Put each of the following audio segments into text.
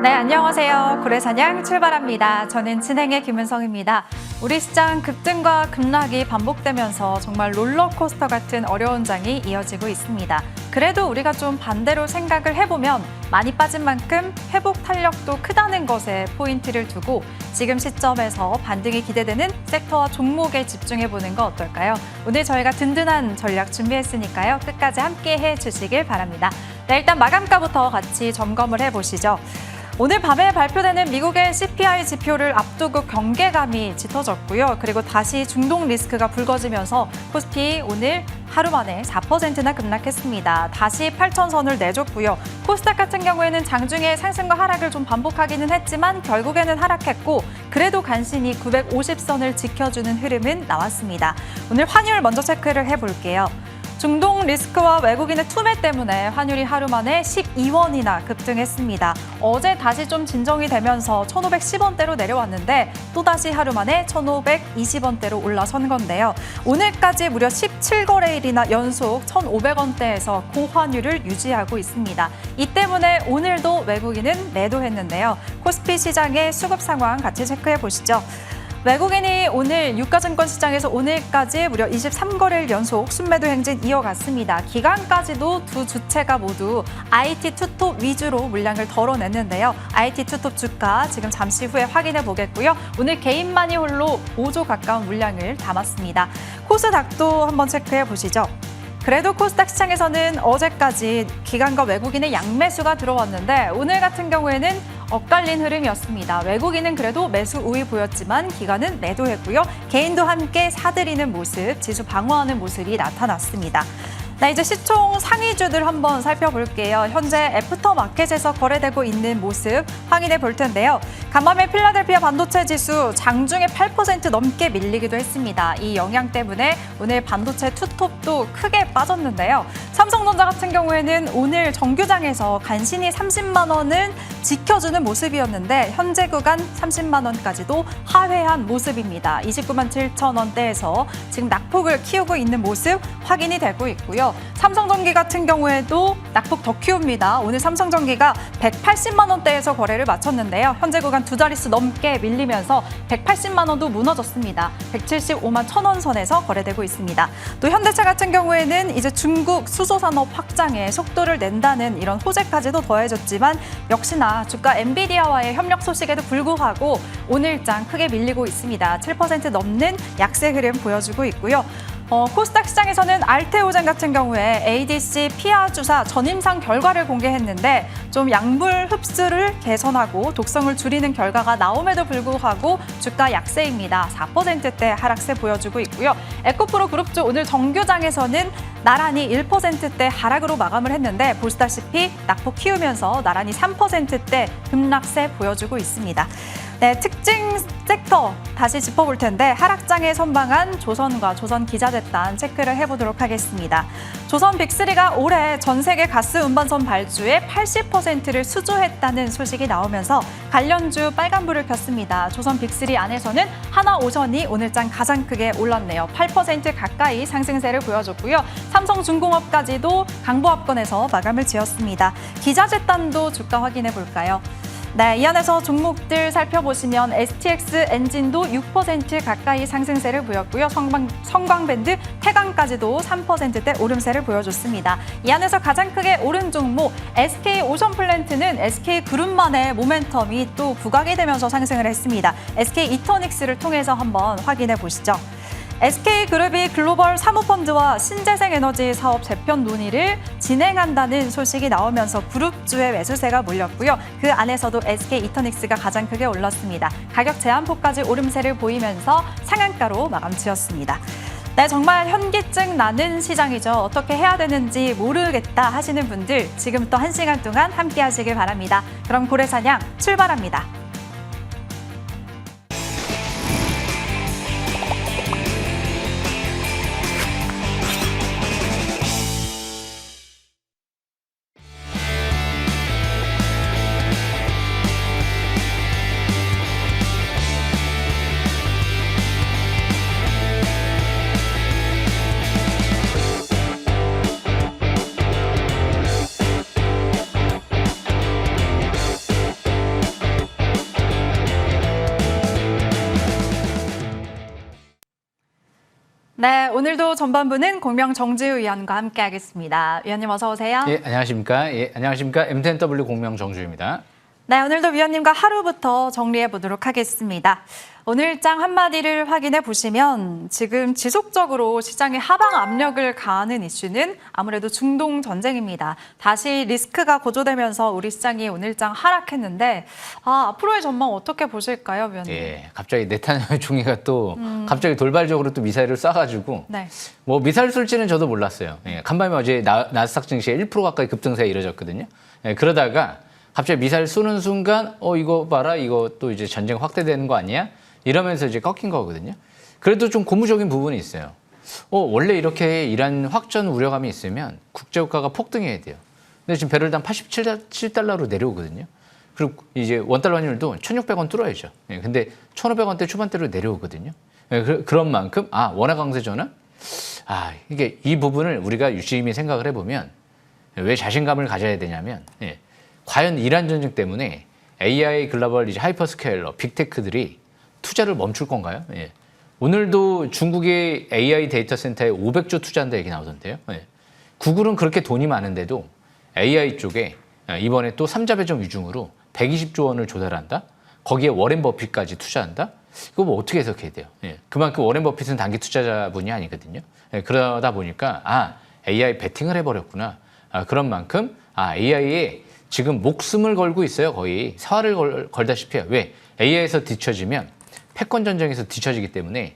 네, 안녕하세요. 고래사냥 출발합니다. 저는 진행의 김은성입니다. 우리 시장 급등과 급락이 반복되면서 정말 롤러코스터 같은 어려운 장이 이어지고 있습니다. 그래도 우리가 좀 반대로 생각을 해보면 많이 빠진 만큼 회복 탄력도 크다는 것에 포인트를 두고 지금 시점에서 반등이 기대되는 섹터와 종목에 집중해보는 거 어떨까요? 오늘 저희가 든든한 전략 준비했으니까요. 끝까지 함께 해주시길 바랍니다. 네, 일단 마감가부터 같이 점검을 해보시죠. 오늘 밤에 발표되는 미국의 CPI 지표를 앞두고 경계감이 짙어졌고요. 그리고 다시 중동 리스크가 불거지면서 코스피 오늘 하루 만에 4%나 급락했습니다. 다시 8,000선을 내줬고요. 코스닥 같은 경우에는 장중에 상승과 하락을 좀 반복하기는 했지만 결국에는 하락했고 그래도 간신히 950선을 지켜주는 흐름은 나왔습니다. 오늘 환율 먼저 체크를 해볼게요. 중동 리스크와 외국인의 투매 때문에 환율이 하루 만에 12원이나 급등했습니다. 어제 다시 좀 진정이 되면서 1,510원대로 내려왔는데 또다시 하루 만에 1,520원대로 올라선 건데요. 오늘까지 무려 17거래일이나 연속 1,500원대에서 고환율을 유지하고 있습니다. 이 때문에 오늘도 외국인은 매도했는데요. 코스피 시장의 수급 상황 같이 체크해 보시죠. 외국인이 오늘 유가증권 시장에서 오늘까지 무려 23거래일 연속 순매도 행진 이어갔습니다. 기간까지도 두 주체가 모두 IT 투톱 위주로 물량을 덜어냈는데요. IT 투톱 주가 지금 잠시 후에 확인해 보겠고요. 오늘 개인 마니 홀로 5조 가까운 물량을 담았습니다. 코스닥도 한번 체크해 보시죠. 그래도 코스닥 시장에서는 어제까지 기관과 외국인의 양매수가 들어왔는데 오늘 같은 경우에는 엇갈린 흐름이었습니다. 외국인은 그래도 매수 우위 보였지만 기관은 매도했고요. 개인도 함께 사들이는 모습, 지수 방어하는 모습이 나타났습니다. 네, 이제 시총 상위주들 한번 살펴볼게요. 현재 애프터마켓에서 거래되고 있는 모습 확인해 볼 텐데요. 간밤에 필라델피아 반도체 지수 장중에 8% 넘게 밀리기도 했습니다. 이 영향 때문에 오늘 반도체 투톱도 크게 빠졌는데요. 삼성전자 같은 경우에는 오늘 정규장에서 간신히 30만 원은 지켜주는 모습이었는데 현재 구간 30만 원까지도 하회한 모습입니다. 29만 7천 원대에서 지금 낙폭을 키우고 있는 모습 확인이 되고 있고요. 삼성전기 같은 경우에도 낙폭 더 키웁니다. 오늘 삼성전기가 180만 원대에서 거래를 마쳤는데요. 현재 구간 두 자릿수 넘게 밀리면서 180만 원도 무너졌습니다. 175만 1,000원 선에서 거래되고 있습니다. 또 현대차 같은 경우에는 이제 중국 수소산업 확장에 속도를 낸다는 이런 호재까지도 더해졌지만 역시나 주가 엔비디아와의 협력 소식에도 불구하고 오늘장 크게 밀리고 있습니다. 7% 넘는 약세 흐름 보여주고 있고요. 코스닥 시장에서는 알테오젠 같은 경우에 ADC 피하 주사 전임상 결과를 공개했는데 좀 약물 흡수를 개선하고 독성을 줄이는 결과가 나옴에도 불구하고 주가 약세입니다. 4%대 하락세 보여주고 있고요. 에코프로 그룹주 오늘 정규장에서는 나란히 1%대 하락으로 마감을 했는데 보시다시피 낙폭 키우면서 나란히 3%대 급락세 보여주고 있습니다. 네, 특징 섹터 다시 짚어볼 텐데 하락장에 선방한 조선과 조선기자재단 체크를 해보도록 하겠습니다. 조선 빅3가 올해 전 세계 가스 운반선 발주의 80%를 수주했다는 소식이 나오면서 관련주 빨간불을 켰습니다. 조선 빅3 안에서는 하나오션이 오늘장 가장 크게 올랐네요. 8% 가까이 상승세를 보여줬고요. 삼성중공업까지도 강보합권에서 마감을 지었습니다. 기자재단도 주가 확인해 볼까요? 네, 이 안에서 종목들 살펴보시면 STX 엔진도 6% 가까이 상승세를 보였고요. 성광밴드, 태광까지도 3%대 오름세를 보여줬습니다. 이 안에서 가장 크게 오른 종목 SK오션플랜트는 SK그룹만의 모멘텀이 또 부각이 되면서 상승을 했습니다. SK이터닉스를 통해서 한번 확인해 보시죠. SK그룹이 글로벌 사모펀드와 신재생에너지 사업 재편 논의를 진행한다는 소식이 나오면서 그룹주의 매수세가 몰렸고요. 그 안에서도 SK이터닉스가 가장 크게 올랐습니다. 가격 제한폭까지 오름세를 보이면서 상한가로 마감 지었습니다. 네, 정말 현기증 나는 시장이죠. 어떻게 해야 되는지 모르겠다 하시는 분들 지금부터 1시간 동안 함께 하시길 바랍니다. 그럼 고래사냥 출발합니다. 네, 오늘도 전반부는 공명 정지우 위원과 함께하겠습니다. 위원님 어서 오세요. 예, 안녕하십니까. 예, 안녕하십니까. M10W 공명 정주입니다. 네, 오늘도 위원님과 하루부터 정리해 보도록 하겠습니다. 오늘 일장 한마디를 확인해 보시면 지금 지속적으로 시장에 하방 압력을 가하는 이슈는 아무래도 중동 전쟁입니다. 다시 리스크가 고조되면서 우리 시장이 오늘장 하락했는데 앞으로의 전망 어떻게 보실까요, 위원님? 예, 갑자기 네타냐후 총리가 또 갑자기 돌발적으로 또 미사일을 쏴가지고 네. 뭐 미사일 쏠지는 저도 몰랐어요. 예, 간밤에 어제 나스닥 증시에 1% 가까이 급등세가 이뤄졌거든요. 예, 그러다가 갑자기 미사일 쏘는 순간 이거 봐라, 이거 또 이제 전쟁 확대되는 거 아니야? 이러면서 이제 꺾인 거거든요. 그래도 좀 고무적인 부분이 있어요. 원래 이렇게 이란 확전 우려감이 있으면 국제유가가 폭등해야 돼요. 근데 지금 배럴당 87달러로 내려오거든요. 그리고 이제 원달러 환율도 1,600원 뚫어야죠. 예, 근데 1,500원대 초반대로 내려오거든요. 예, 그런 만큼 원화 강세 전환? 이게 이 부분을 우리가 유심히 생각을 해보면 왜 자신감을 가져야 되냐면 과연 이란 전쟁 때문에 AI 글로벌 이제 하이퍼스케일러 빅테크들이 투자를 멈출 건가요? 예. 오늘도 중국의 AI 데이터 센터에 500조 투자한다 얘기 나오던데요. 예. 구글은 그렇게 돈이 많은데도 AI 쪽에 이번에 또 3자 배정 위중으로 120조 원을 조달한다? 거기에 워렌 버핏까지 투자한다? 이거 뭐 어떻게 해석해야 돼요? 예. 그만큼 워렌 버핏은 단기 투자자분이 아니거든요. 예. 그러다 보니까 AI 베팅을 해버렸구나. 그런 만큼 AI에 지금 목숨을 걸고 있어요. 거의 사활을 걸다시피 해요. 왜? AI에서 뒤처지면 패권 전쟁에서 뒤처지기 때문에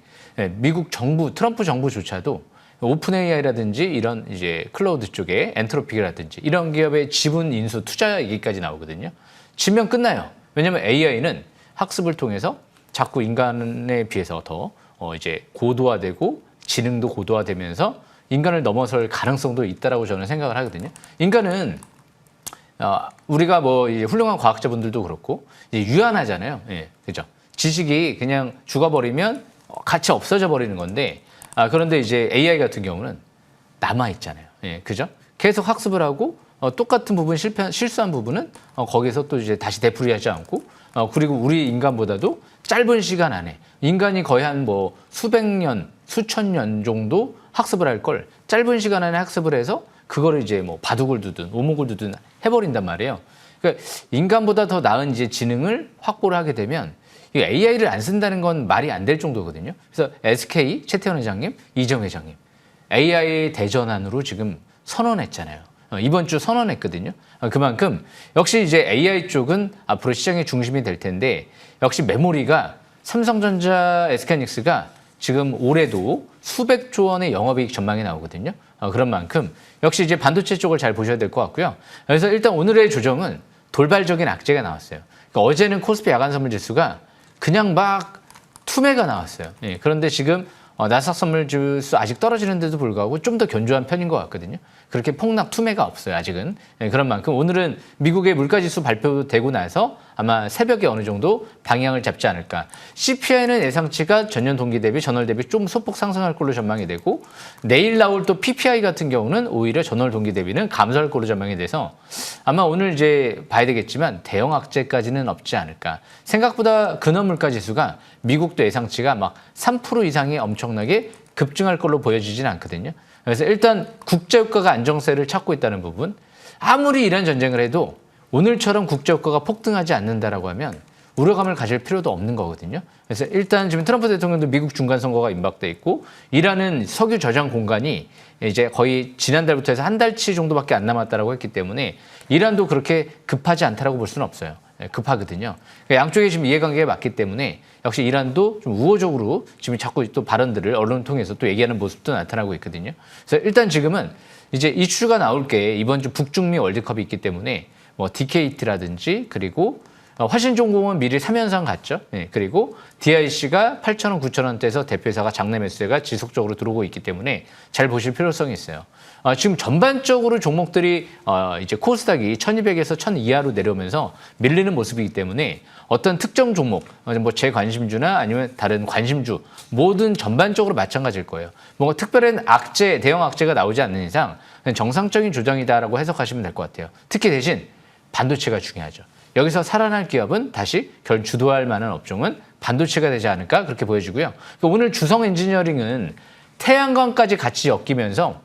미국 정부, 트럼프 정부조차도 오픈 AI라든지 이런 이제 클라우드 쪽에 엔트로픽이라든지 이런 기업의 지분 인수 투자 얘기까지 나오거든요. 지면 끝나요. 왜냐하면 AI는 학습을 통해서 자꾸 인간에 비해서 더 이제 고도화되고 지능도 고도화되면서 인간을 넘어설 가능성도 있다라고 저는 생각을 하거든요. 인간은 우리가 뭐 이제 훌륭한 과학자분들도 그렇고 이제 유한하잖아요. 예, 그죠? 지식이 그냥 죽어버리면 같이 없어져 버리는 건데 그런데 이제 AI 같은 경우는 남아 있잖아요. 예, 그죠? 계속 학습을 하고 똑같은 부분 실수한 부분은 거기서 또 이제 다시 되풀이하지 않고 그리고 우리 인간보다도 짧은 시간 안에 인간이 거의 한 뭐 수백 년, 수천 년 정도 학습을 할 걸 짧은 시간 안에 학습을 해서 그거를 이제 뭐 바둑을 두든 오목을 두든 해버린단 말이에요. 그러니까 인간보다 더 나은 이제 지능을 확보를 하게 되면 AI를 안 쓴다는 건 말이 안 될 정도거든요. 그래서 SK 최태원 회장님, 이정 회장님 AI 대전환으로 지금 선언했잖아요. 이번 주 선언했거든요. 그만큼 역시 이제 AI 쪽은 앞으로 시장의 중심이 될 텐데 역시 메모리가 삼성전자, SK하이닉스가 지금 올해도 수백조 원의 영업이익 전망이 나오거든요. 그런 만큼 역시 이제 반도체 쪽을 잘 보셔야 될 것 같고요. 그래서 일단 오늘의 조정은 돌발적인 악재가 나왔어요. 그러니까 어제는 코스피 야간 선물 지수가 그냥 막 투매가 나왔어요. 예, 그런데 지금 나스닥 선물 지수 아직 떨어지는데도 불구하고 좀 더 견조한 편인 것 같거든요. 그렇게 폭락 투매가 없어요, 아직은. 예, 그런 만큼 오늘은 미국의 물가지수 발표되고 나서 아마 새벽에 어느 정도 방향을 잡지 않을까. CPI는 예상치가 전년 동기 대비, 전월 대비 좀 소폭 상승할 걸로 전망이 되고 내일 나올 또 PPI 같은 경우는 오히려 전월 동기 대비는 감소할 걸로 전망이 돼서 아마 오늘 이제 봐야 되겠지만 대형 악재까지는 없지 않을까. 생각보다 근원 물가지수가 미국도 예상치가 막 3% 이상이 엄청나게 급증할 걸로 보여지진 않거든요. 그래서 일단 국제유가가 안정세를 찾고 있다는 부분, 아무리 이란 전쟁을 해도 오늘처럼 국제유가가 폭등하지 않는다라고 하면 우려감을 가질 필요도 없는 거거든요. 그래서 일단 지금 트럼프 대통령도 미국 중간선거가 임박돼 있고 이란은 석유 저장 공간이 이제 거의 지난달부터 해서 한 달치 정도밖에 안 남았다라고 했기 때문에 이란도 그렇게 급하지 않다라고 볼 수는 없어요. 급하거든요. 그러니까 양쪽에 지금 이해관계가 맞기 때문에 역시 이란도 좀 우호적으로 지금 자꾸 또 발언들을 언론을 통해서 또 얘기하는 모습도 나타나고 있거든요. 그래서 일단 지금은 이제 이슈가 나올 게 이번 주 북중미 월드컵이 있기 때문에 뭐 DKT라든지 그리고 화신重工은 미리 3연상 갔죠. 네, 그리고 DIC가 8,000원, 9,000원대에서 대표회사가 장내 매수세가 지속적으로 들어오고 있기 때문에 잘 보실 필요성이 있어요. 지금 전반적으로 종목들이 이제 코스닥이 1,200에서 1,000 이하로 내려오면서 밀리는 모습이기 때문에 어떤 특정 종목, 뭐 제 관심주나 아니면 다른 관심주 모든 전반적으로 마찬가지일 거예요. 뭔가 특별한 악재, 대형 악재가 나오지 않는 이상 그냥 정상적인 조정이다라고 해석하시면 될 것 같아요. 특히 대신 반도체가 중요하죠. 여기서 살아날 기업은 다시 주도할 만한 업종은 반도체가 되지 않을까 그렇게 보여지고요. 오늘 주성 엔지니어링은 태양광까지 같이 엮이면서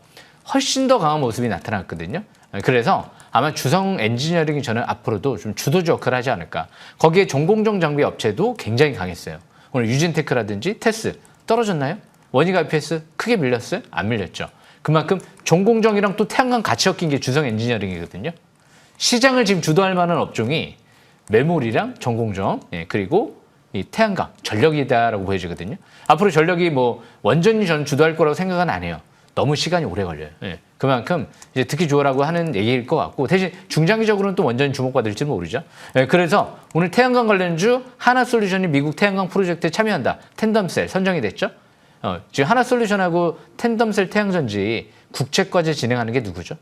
훨씬 더 강한 모습이 나타났거든요. 그래서 아마 주성 엔지니어링이 저는 앞으로도 좀 주도주 역할을 하지 않을까. 거기에 전공정 장비 업체도 굉장히 강했어요. 오늘 유진테크라든지 테스 떨어졌나요? 원익 IPS 크게 밀렸어요? 안 밀렸죠. 그만큼 전공정이랑 또 태양광 같이 엮인 게 주성 엔지니어링이거든요. 시장을 지금 주도할 만한 업종이 메모리랑 전공정, 그리고 이 태양광, 전력이다라고 보여지거든요. 앞으로 전력이 뭐 완전히 전 주도할 거라고 생각은 안 해요. 너무 시간이 오래 걸려요. 그만큼 이제 듣기 좋으라고 하는 얘기일 것 같고, 대신 중장기적으로는 또 완전히 주목받을지는 모르죠. 그래서 오늘 태양광 관련주 하나솔루션이 미국 태양광 프로젝트에 참여한다. 텐덤셀 선정이 됐죠. 지금 하나솔루션하고 텐덤셀 태양전지 국책과제 진행하는 게 누구죠?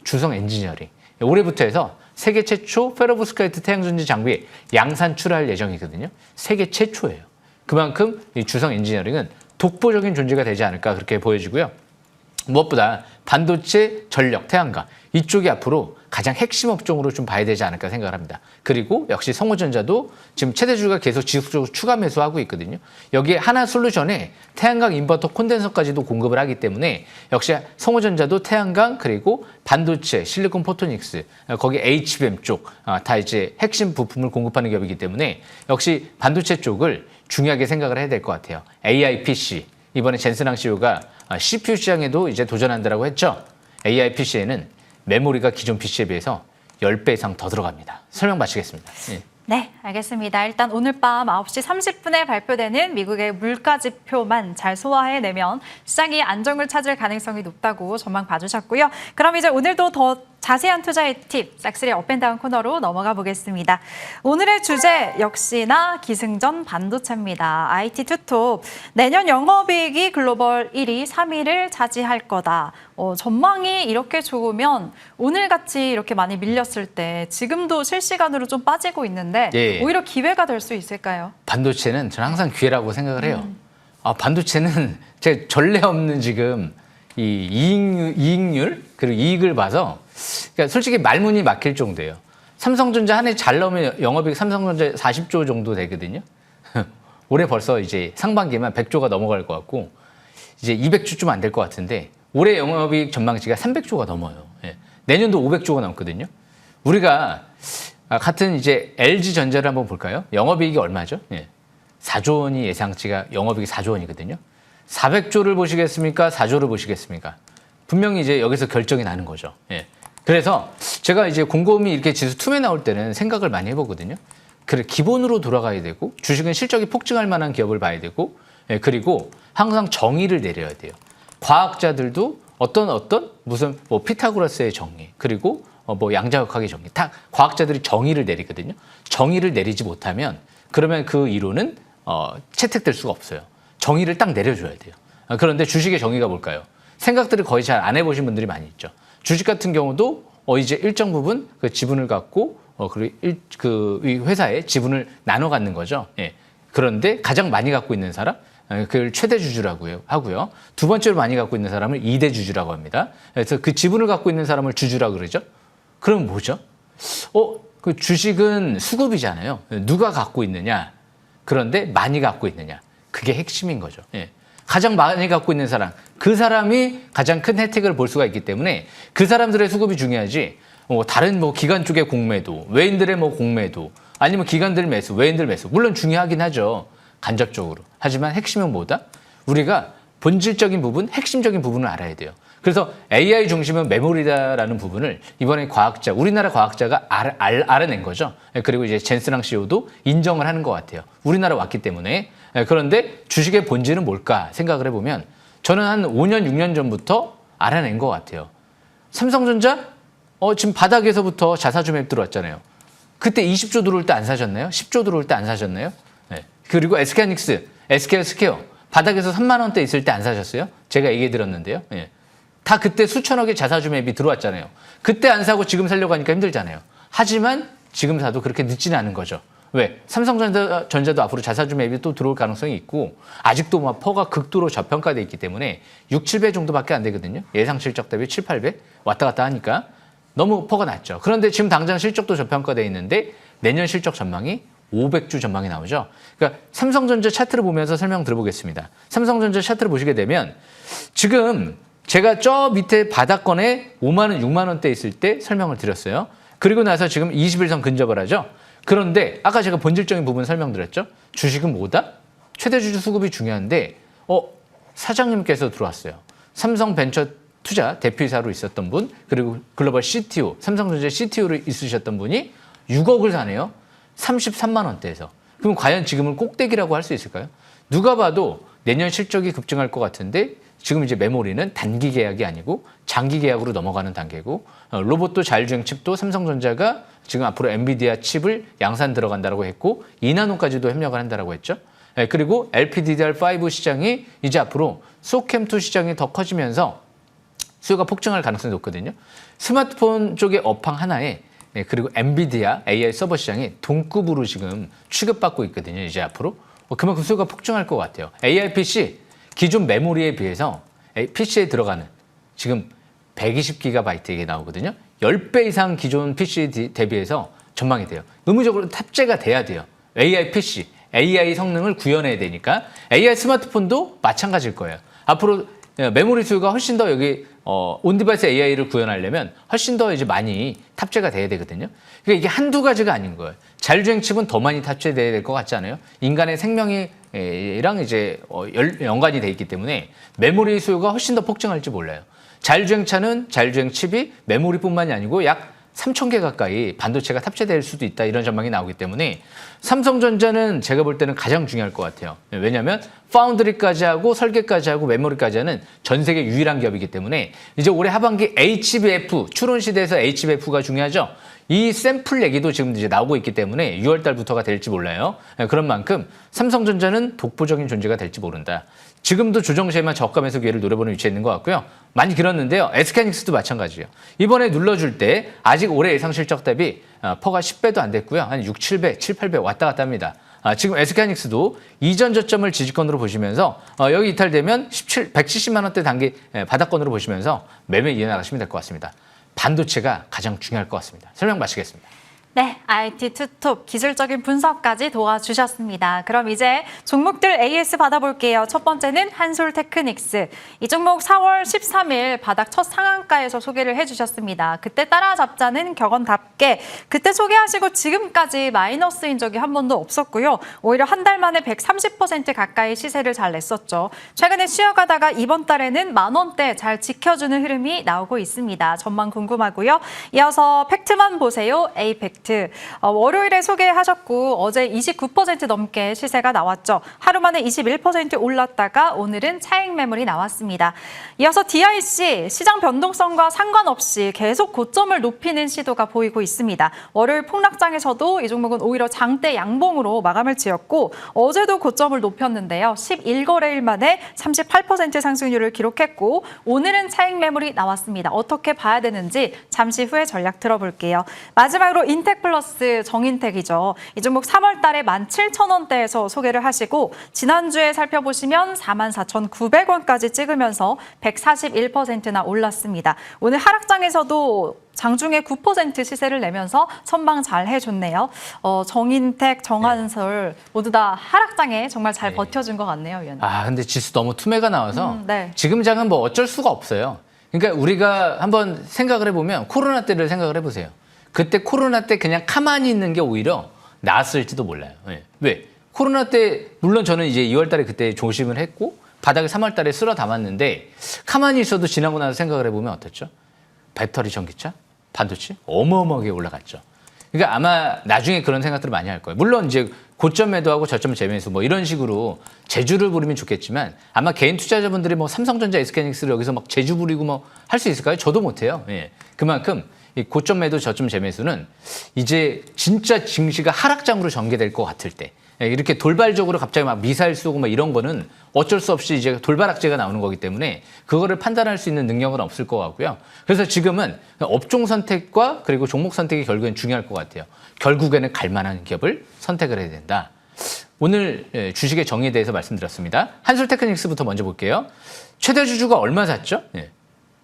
주성 엔지니어링. 올해부터 해서 세계 최초 페로브스카이트 태양전지 장비 양산 출하할 예정이거든요. 세계 최초예요. 그만큼 이 주성 엔지니어링은 독보적인 존재가 되지 않을까 그렇게 보여지고요. 무엇보다 반도체, 전력, 태양광 이쪽이 앞으로 가장 핵심 업종으로 좀 봐야 되지 않을까 생각을 합니다. 그리고 역시 성호전자도 지금 최대주가 계속 지속적으로 추가 매수하고 있거든요. 여기에 하나솔루션에 태양광 인버터 콘덴서까지도 공급을 하기 때문에 역시 성호전자도 태양광 그리고 반도체, 실리콘 포토닉스, 거기 HBM 쪽 다 이제 핵심 부품을 공급하는 기업이기 때문에 역시 반도체 쪽을 중요하게 생각을 해야 될 것 같아요. AI PC 이번에 젠슨항 CEO가 CPU 시장에도 이제 도전한다라고 했죠. AI PC에는 메모리가 기존 PC에 비해서 10배 이상 더 들어갑니다. 설명 마치겠습니다. 네, 알겠습니다. 일단 오늘 밤 9시 30분에 발표되는 미국의 물가지표만 잘 소화해내면 시장이 안정을 찾을 가능성이 높다고 전망 봐주셨고요. 그럼 이제 오늘도 더 자세한 투자의 팁, 싹쓸이 업앤다운 코너로 넘어가 보겠습니다. 오늘의 주제 역시나 기승전 반도체입니다. IT 투톱, 내년 영업이익이 글로벌 1위, 3위를 차지할 거다. 전망이 이렇게 좋으면 오늘같이 이렇게 많이 밀렸을 때 지금도 실시간으로 좀 빠지고 있는데 오히려 기회가 될 수 있을까요? 반도체는 저는 항상 기회라고 생각을 해요. 반도체는 제가 전례 없는 지금 이 이익률 그리고 이익을 봐서 그러니까 솔직히 말문이 막힐 정도예요. 삼성전자 한 해 잘 나오면 영업이익 삼성전자 40조 정도 되거든요. 올해 벌써 이제 상반기에만 100조가 넘어갈 것 같고 이제 200조 좀 안 될 것 같은데 올해 영업이익 전망치가 300조가 넘어요. 내년도 500조가 넘거든요. 우리가 같은 이제 LG전자를 한번 볼까요? 영업이익이 얼마죠? 4조 원이 예상치가 영업이익이 4조 원이거든요. 400조를 보시겠습니까? 4조를 보시겠습니까? 분명히 이제 여기서 결정이 나는 거죠. 그래서 제가 이제 곰곰이 이렇게 지수 툼에 나올 때는 생각을 많이 해보거든요. 그래 기본으로 돌아가야 되고 주식은 실적이 폭증할 만한 기업을 봐야 되고 그리고 항상 정의를 내려야 돼요. 과학자들도 어떤 무슨 뭐 피타고라스의 정의 그리고 뭐 양자역학의 정의 다 과학자들이 정의를 내리거든요. 정의를 내리지 못하면 그러면 그 이론은 채택될 수가 없어요. 정의를 딱 내려줘야 돼요. 그런데 주식의 정의가 뭘까요? 생각들을 거의 잘 안 해보신 분들이 많이 있죠. 주식 같은 경우도 이제 일정 부분 그 지분을 갖고 그리고 이 회사의 지분을 나눠 갖는 거죠. 그런데 가장 많이 갖고 있는 사람 그걸 최대 주주라고 하고요. 두 번째로 많이 갖고 있는 사람을 2대 주주라고 합니다. 그래서 그 지분을 갖고 있는 사람을 주주라고 그러죠. 그럼 뭐죠? 그 주식은 수급이잖아요. 누가 갖고 있느냐? 그런데 많이 갖고 있느냐? 그게 핵심인 거죠. 가장 많이 갖고 있는 사람, 그 사람이 가장 큰 혜택을 볼 수가 있기 때문에 그 사람들의 수급이 중요하지. 다른 뭐 기관 쪽의 공매도, 외인들의 뭐 공매도, 아니면 기관들 매수, 외인들 매수, 물론 중요하긴 하죠. 간접적으로. 하지만 핵심은 뭐다? 우리가 본질적인 부분, 핵심적인 부분을 알아야 돼요. 그래서 AI 중심은 메모리다라는 부분을 이번에 우리나라 과학자가 알아낸 거죠. 그리고 이제 젠슨항 CEO도 인정을 하는 것 같아요. 우리나라 왔기 때문에. 그런데 주식의 본질은 뭘까 생각을 해보면 저는 한 5년, 6년 전부터 알아낸 것 같아요. 삼성전자? 지금 바닥에서부터 자사주 맵 들어왔잖아요. 그때 20조 들어올 때 안 사셨나요? 10조 들어올 때 안 사셨나요? 그리고 SK하이닉스, SK스퀘어 바닥에서 3만 원대 있을 때 안 사셨어요? 제가 얘기해 드렸는데요. 다 그때 수천억의 자사주 맵이 들어왔잖아요. 그때 안 사고 지금 살려고 하니까 힘들잖아요. 하지만 지금 사도 그렇게 늦지는 않은 거죠. 왜? 삼성전자도 앞으로 자사주 맵이 또 들어올 가능성이 있고 아직도 막 퍼가 극도로 저평가돼 있기 때문에 6, 7배 정도밖에 안 되거든요. 예상 실적 대비 7, 8배 왔다 갔다 하니까 너무 퍼가 낮죠. 그런데 지금 당장 실적도 저평가돼 있는데 내년 실적 전망이 500주 전망이 나오죠. 그러니까 삼성전자 차트를 보면서 설명 들어보겠습니다. 삼성전자 차트를 보시게 되면 지금 제가 저 밑에 바닥권에 5만 원, 6만 원대 있을 때 설명을 드렸어요. 그리고 나서 지금 21선 근접을 하죠. 그런데 아까 제가 본질적인 부분 설명드렸죠. 주식은 뭐다? 최대 주주 수급이 중요한데 사장님께서 들어왔어요. 삼성벤처 투자 대표이사로 있었던 분, 그리고 글로벌 CTO, 삼성전자 CTO를 있으셨던 분이 6억을 사네요. 33만 원대에서. 그럼 과연 지금은 꼭대기라고 할 수 있을까요? 누가 봐도 내년 실적이 급증할 것 같은데 지금 이제 메모리는 단기 계약이 아니고 장기 계약으로 넘어가는 단계고 로봇도 자율주행 칩도 삼성전자가 지금 앞으로 엔비디아 칩을 양산 들어간다고 했고 2나노까지도 협력을 한다고 했죠. 그리고 LPDDR5 시장이 이제 앞으로 소캠2 시장이 더 커지면서 수요가 폭증할 가능성이 높거든요. 스마트폰 쪽의 업황 하나에 그리고 엔비디아 AI 서버 시장이 동급으로 지금 취급받고 있거든요. 이제 앞으로 그만큼 수요가 폭증할 것 같아요. AI PC 기존 메모리에 비해서 PC에 들어가는 지금 120GB 이게 나오거든요. 10배 이상 기존 PC 대비해서 전망이 돼요. 의무적으로 탑재가 돼야 돼요. AI PC, AI 성능을 구현해야 되니까 AI 스마트폰도 마찬가지일 거예요. 앞으로 메모리 수요가 훨씬 더 여기 온디바이스 AI를 구현하려면 훨씬 더 이제 많이 탑재가 돼야 되거든요. 그러니까 이게 한두 가지가 아닌 거예요. 자율주행 칩은 더 많이 탑재돼야 될 것 같지 않아요? 인간의 생명이랑 이제 연관이 돼 있기 때문에 메모리 수요가 훨씬 더 폭증할지 몰라요. 자율주행 차는 자율주행 칩이 메모리뿐만이 아니고 약 3,000개 가까이 반도체가 탑재될 수도 있다 이런 전망이 나오기 때문에 삼성전자는 제가 볼 때는 가장 중요할 것 같아요. 왜냐하면 파운드리까지 하고 설계까지 하고 메모리까지 하는 전 세계 유일한 기업이기 때문에 이제 올해 하반기 HBF 추론 시대에서 HBF가 중요하죠. 이 샘플 얘기도 지금 이제 나오고 있기 때문에 6월 달부터가 될지 몰라요. 그런 만큼 삼성전자는 독보적인 존재가 될지 모른다. 지금도 조정 시에만 저가매수 기회를 노려보는 위치에 있는 것 같고요. 많이 길었는데요. SK하이닉스도 마찬가지예요. 이번에 눌러줄 때 아직 올해 예상 실적 대비 퍼가 10배도 안 됐고요. 한 6, 7배, 7, 8배 왔다 갔다 합니다. 지금 SK하이닉스도 이전 저점을 지지권으로 보시면서 여기 이탈되면 170만 원대 단계 바닥권으로 보시면서 매매 이어나가시면 될 것 같습니다. 반도체가 가장 중요할 것 같습니다. 설명 마치겠습니다. 네, IT 투톱 기술적인 분석까지 도와주셨습니다. 그럼 이제 종목들 AS 받아볼게요. 첫 번째는 한솔테크닉스. 이 종목 4월 13일 바닥 첫 상한가에서 소개를 해주셨습니다. 그때 따라잡자는 격언답게 그때 소개하시고 지금까지 마이너스인 적이 한 번도 없었고요. 오히려 한 달 만에 130% 가까이 시세를 잘 냈었죠. 최근에 쉬어가다가 이번 달에는 만원대 잘 지켜주는 흐름이 나오고 있습니다. 전망 궁금하고요. 이어서 팩트만 보세요. A팩트. 월요일에 소개하셨고 어제 29% 넘게 시세가 나왔죠. 하루 만에 21% 올랐다가 오늘은 차익 매물이 나왔습니다. 이어서 DIC 시장 변동성과 상관없이 계속 고점을 높이는 시도가 보이고 있습니다. 월요일 폭락장에서도 이 종목은 오히려 장대 양봉으로 마감을 지었고 어제도 고점을 높였는데요. 11거래일 만에 38% 상승률을 기록했고 오늘은 차익 매물이 나왔습니다. 어떻게 봐야 되는지 잠시 후에 전략 들어볼게요. 마지막으로 인텍플러스 정인텍이죠. 이 종목 3월 달에 17,000원대에서 소개를 하시고 지난주에 살펴보시면 44,900원까지 찍으면서 141%나 올랐습니다. 오늘 하락장에서도 장중에 9% 시세를 내면서 선방 잘 해줬네요. 정인텍, 정한솔 모두 다 하락장에 정말 잘 버텨준 것 같네요, 위원님. 근데 지수 너무 투매가 나와서 네. 지금 장은 뭐 어쩔 수가 없어요. 그러니까 우리가 한번 생각을 해보면 코로나 때를 생각을 해보세요. 그때 코로나 때 그냥 가만히 있는 게 오히려 나았을지도 몰라요. 왜? 코로나 때 물론 저는 이제 2월 달에 그때 조심을 했고 바닥에 3월 달에 쓸어 담았는데 가만히 있어도 지나고 나서 생각을 해보면 어떻죠? 배터리 전기차, 반도체 어마어마하게 올라갔죠. 그러니까 아마 나중에 그런 생각들을 많이 할 거예요. 물론 이제 고점 매도하고 저점 재매수 뭐 이런 식으로 재주를 부리면 좋겠지만 아마 개인 투자자분들이 뭐 삼성전자, SK하이닉스를 여기서 막 재주 부리고 뭐 할 수 있을까요? 저도 못해요. 그만큼 이 고점 매도 저점 재매수는 이제 진짜 증시가 하락장으로 전개될 것 같을 때 이렇게 돌발적으로 갑자기 막 미사일 쏘고 막 이런 거는 어쩔 수 없이 이제 돌발악재가 나오는 거기 때문에 그거를 판단할 수 있는 능력은 없을 것 같고요. 그래서 지금은 업종 선택과 그리고 종목 선택이 결국엔 중요할 것 같아요. 결국에는 갈 만한 기업을 선택을 해야 된다. 오늘 주식의 정의에 대해서 말씀드렸습니다. 한솔테크닉스부터 먼저 볼게요. 최대 주주가 얼마 샀죠?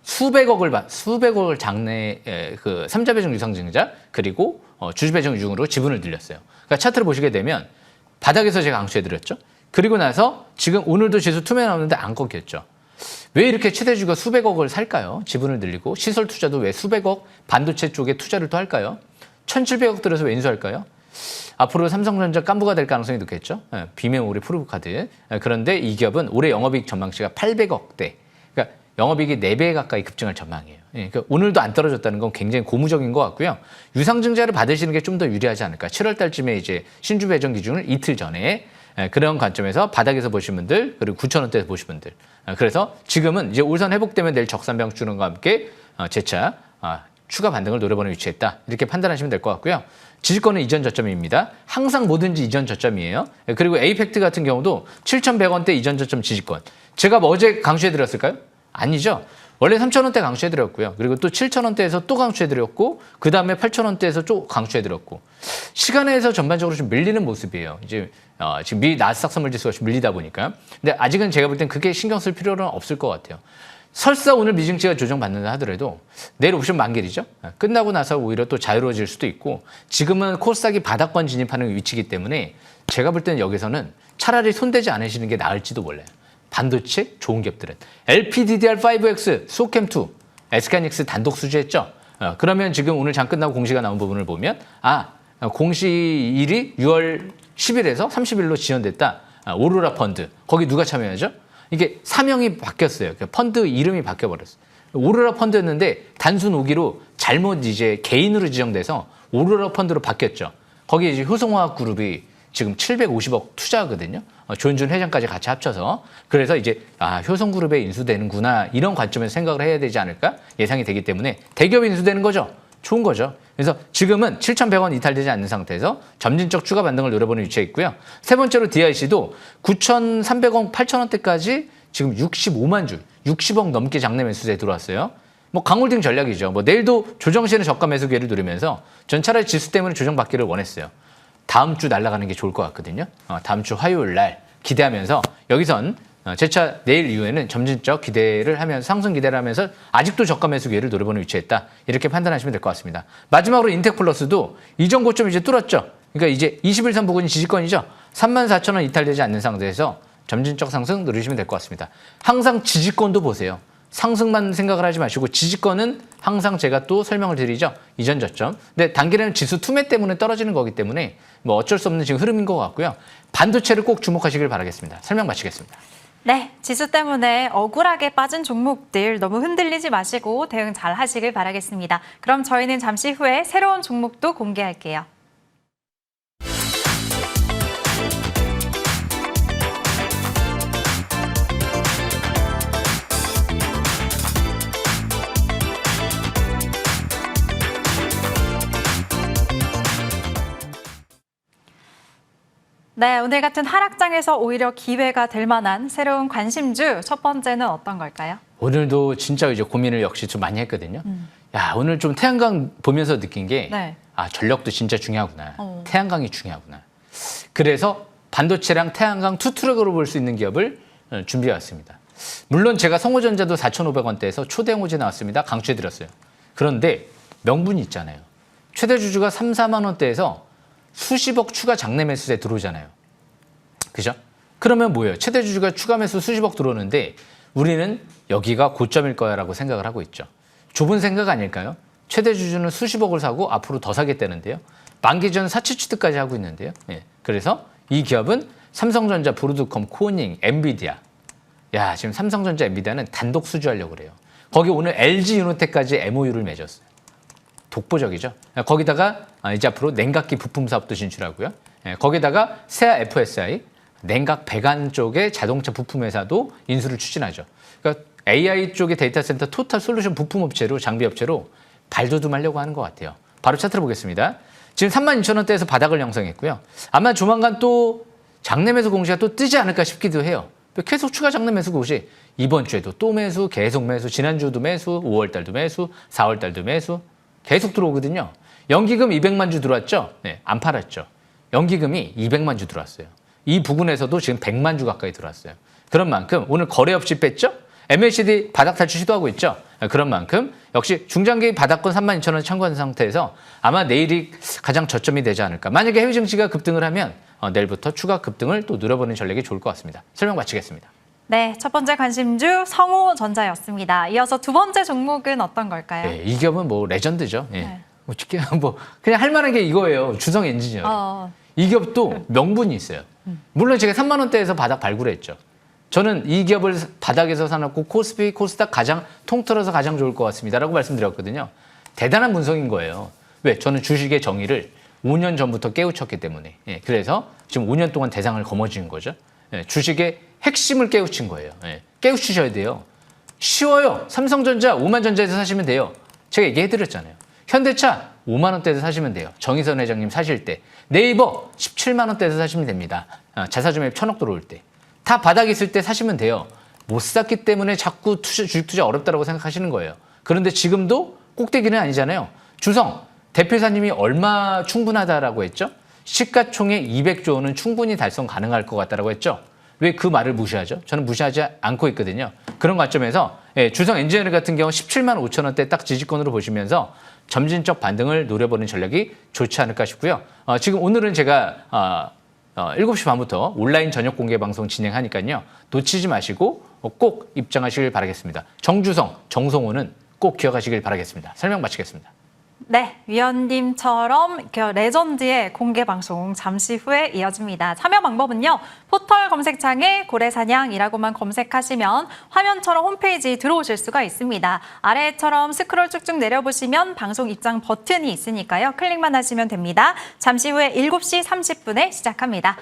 수백억을 장내 그 삼자 배정 유상증자 그리고 주주 배정 유증으로 지분을 늘렸어요. 그러니까 차트를 보시게 되면 바닥에서 제가 강조해드렸죠. 그리고 나서 지금 오늘도 지수 투매 나오는데 안 꺾였죠. 왜 이렇게 최대주주가 수백억을 살까요? 지분을 늘리고 시설 투자도 왜 수백억 반도체 쪽에 투자를 또 할까요? 1,700억 들여서 왜 인수할까요? 앞으로 삼성전자 깐부가 될 가능성이 높겠죠. 비메모리 프로브카드. 그런데 이 기업은 올해 영업이익 전망치가 800억대. 그러니까 영업이익이 4배 가까이 급증할 전망이에요. 그러니까 오늘도 안 떨어졌다는 건 굉장히 고무적인 것 같고요. 유상증자를 받으시는 게 좀 더 유리하지 않을까. 7월 달쯤에 이제 신주 배정 기준을 이틀 전에 그런 관점에서 바닥에서 보신 분들 그리고 9,000원대에서 보신 분들. 그래서 지금은 이제 올선 회복되면 내일 적산병 주는과 함께 재차 추가 반등을 노려보는 위치에 있다. 이렇게 판단하시면 될 것 같고요. 지지권은 이전 저점입니다. 항상 뭐든지 이전 저점이에요. 그리고 에이펙트 같은 경우도 7,100원대 이전 저점 지지권. 제가 뭐 어제 강조해드렸을까요? 아니죠. 원래 3,000원대 강조해드렸고요. 그리고 또 7,000원대에서 또 강조해드렸고 그 다음에 8,000원대에서 또 강조해드렸고 시간에서 전반적으로 좀 밀리는 모습이에요. 이제 지금 미 나스닥 선물지수가 좀 밀리다 보니까. 근데 아직은 제가 볼 땐 그게 신경 쓸 필요는 없을 것 같아요. 설사 오늘 미증치가 조정받는다 하더라도 내일 옵션 만기이죠. 끝나고 나서 오히려 또 자유로워질 수도 있고 지금은 코스닥이 바닥권 진입하는 위치이기 때문에 제가 볼 때는 여기서는 차라리 손대지 않으시는 게 나을지도 몰라요. 반도체 좋은 기업들은 LPDDR5X, 소캠2, SK하이닉스 단독 수주했죠. 그러면 지금 오늘 장 끝나고 공시가 나온 부분을 보면 공시일이 6월 10일에서 30일로 지연됐다. 오로라 펀드. 거기 누가 참여하죠? 이게 사명이 바뀌었어요. 펀드 이름이 바뀌어버렸어요. 오로라 펀드였는데 단순 오기로 잘못 이제 개인으로 지정돼서 오로라 펀드로 바뀌었죠. 거기에 이제 효성화학 그룹이 지금 750억 투자하거든요. 조은준 회장까지 같이 합쳐서. 그래서 이제 효성그룹에 인수되는구나 이런 관점에서 생각을 해야 되지 않을까 예상이 되기 때문에 대기업이 인수되는 거죠. 좋은 거죠. 그래서 지금은 7,100원 이탈되지 않는 상태에서 점진적 추가 반등을 노려보는 위치에 있고요. 세 번째로 DIC도 9,300원, 8,000원대까지 지금 65만 주, 60억 넘게 장내 매수세에 들어왔어요. 뭐 강홀딩 전략이죠. 뭐 내일도 조정 시에는 저가 매수 기회를 누리면서 전 차라리 지수 때문에 조정받기를 원했어요. 다음 주 날아가는 게 좋을 것 같거든요. 다음 주 화요일 날 기대하면서 여기선 재차 내일 이후에는 점진적 기대를 하면서 상승 기대를 하면서 아직도 저가 매수 기회를 노려보는 위치에 있다. 이렇게 판단하시면 될 것 같습니다. 마지막으로 인텍플러스도 이전 고점 이제 뚫었죠. 그러니까 이제 21선 부근이 지지권이죠. 34,000원 이탈되지 않는 상태에서 점진적 상승 누리시면 될 것 같습니다. 항상 지지권도 보세요. 상승만 생각을 하지 마시고 지지권은 항상 제가 또 설명을 드리죠. 이전 저점. 근데 단기에는 지수 투매 때문에 떨어지는 거기 때문에 뭐 어쩔 수 없는 지금 흐름인 것 같고요. 반도체를 꼭 주목하시길 바라겠습니다. 설명 마치겠습니다. 네, 지수 때문에 억울하게 빠진 종목들 너무 흔들리지 마시고 대응 잘 하시길 바라겠습니다. 그럼 저희는 잠시 후에 새로운 종목도 공개할게요. 네, 오늘 같은 하락장에서 오히려 기회가 될 만한 새로운 관심주 첫 번째는 어떤 걸까요? 오늘도 진짜 이제 고민을 역시 좀 많이 했거든요. 야, 오늘 좀 태양광 보면서 느낀 게 네. 전력도 진짜 중요하구나. 태양광이 중요하구나. 그래서 반도체랑 태양광 투트랙으로 볼 수 있는 기업을 준비해 왔습니다. 물론 제가 성호전자도 4,500원대에서 초대형 호재 나왔습니다. 강추해드렸어요. 그런데 명분이 있잖아요. 최대 주주가 3, 4만 원대에서 수십억 추가 장내 매수세 들어오잖아요. 그죠? 그러면 뭐예요? 최대 주주가 추가 매수 수십억 들어오는데 우리는 여기가 고점일 거야라고 생각을 하고 있죠. 좁은 생각 아닐까요? 최대 주주는 수십억을 사고 앞으로 더 사겠다는데요. 만기 전 사채 취득까지 하고 있는데요. 그래서 이 기업은 삼성전자, 브로드컴, 코닝, 엔비디아. 야, 지금 삼성전자, 엔비디아는 단독 수주하려고 그래요. 거기 오늘 LG 유노텍까지 MOU를 맺었어요. 독보적이죠. 거기다가 이제 앞으로 냉각기 부품 사업도 진출하고요. 거기다가 세아 FSI, 냉각 배관 쪽의 자동차 부품 회사도 인수를 추진하죠. 그러니까 AI 쪽의 데이터 센터 토탈 솔루션 부품 업체로 장비 업체로 발돋움하려고 하는 것 같아요. 바로 차트를 보겠습니다. 지금 32,000원대에서 바닥을 형성했고요. 아마 조만간 또 장내 매수 공시가 또 뜨지 않을까 싶기도 해요. 계속 추가 장내 매수 공시. 이번 주에도 또 매수, 계속 매수, 지난주도 매수, 5월 달도 매수, 4월 달도 매수. 계속 들어오거든요. 연기금 200만 주 들어왔죠? 네, 안 팔았죠. 연기금이 200만 주 들어왔어요. 이 부분에서도 지금 100만 주 가까이 들어왔어요. 그런 만큼 오늘 거래 없이 뺐죠? MACD 바닥 탈출 시도하고 있죠. 그런 만큼 역시 중장기 바닥권 32,000원 참고한 상태에서 아마 내일이 가장 저점이 되지 않을까. 만약에 해외 증시가 급등을 하면 내일부터 추가 급등을 또 누려보는 전략이 좋을 것 같습니다. 설명 마치겠습니다. 네, 첫 번째 관심주 성우전자였습니다. 이어서 두 번째 종목은 어떤 걸까요? 네, 이 기업은 뭐 레전드죠. 예. 네. 어떻게 뭐 그냥 할 만한 게 이거예요. 주성 엔지니어. 이 기업도 명분이 있어요. 물론 제가 3만 원대에서 바닥 발굴했죠. 저는 이 기업을 바닥에서 사놓고 코스피, 코스닥 가장 통틀어서 가장 좋을 것 같습니다라고 말씀드렸거든요. 대단한 분석인 거예요. 왜? 저는 주식의 정의를 5년 전부터 깨우쳤기 때문에. 예, 그래서 지금 5년 동안 대상을 거머쥐는 거죠. 예, 주식의 핵심을 깨우친 거예요. 예, 깨우치셔야 돼요. 쉬워요. 삼성전자 5만 전자에서 사시면 돼요. 제가 얘기해드렸잖아요. 현대차 5만 원대에서 사시면 돼요. 정의선 회장님 사실 때. 네이버 17만 원대에서 사시면 됩니다. 자사주 매입 1,000억 들어올 때. 다 바닥 있을 때 사시면 돼요. 못 샀기 때문에 자꾸 주식 투자 어렵다고 생각하시는 거예요. 그런데 지금도 꼭대기는 아니잖아요. 주성 대표이사님이 얼마 충분하다라고 했죠? 시가총액 200조 원은 충분히 달성 가능할 것 같다라고 했죠? 왜 그 말을 무시하죠? 저는 무시하지 않고 있거든요. 그런 관점에서 주성 엔지니어링 같은 경우 17만 5천 원대 딱 지지권으로 보시면서 점진적 반등을 노려보는 전략이 좋지 않을까 싶고요. 지금 오늘은 제가 7시 반부터 온라인 저녁 공개 방송 진행하니까요. 놓치지 마시고 꼭 입장하시길 바라겠습니다. 정주성, 정성호는 꼭 기억하시길 바라겠습니다. 설명 마치겠습니다. 네, 위원님처럼 레전드의 공개 방송 잠시 후에 이어집니다. 참여 방법은요. 포털 검색창에 고래사냥이라고만 검색하시면 화면처럼 홈페이지 들어오실 수가 있습니다. 아래처럼 스크롤 쭉쭉 내려보시면 방송 입장 버튼이 있으니까요. 클릭만 하시면 됩니다. 잠시 후에 7시 30분에 시작합니다.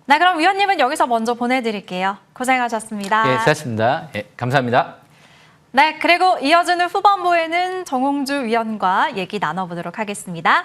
네, 그럼 위원님은 여기서 먼저 보내드릴게요. 고생하셨습니다. 예, 수고하셨습니다. 예, 감사합니다. 네, 그리고 이어지는 후반부에는 정홍주 위원과 얘기 나눠보도록 하겠습니다.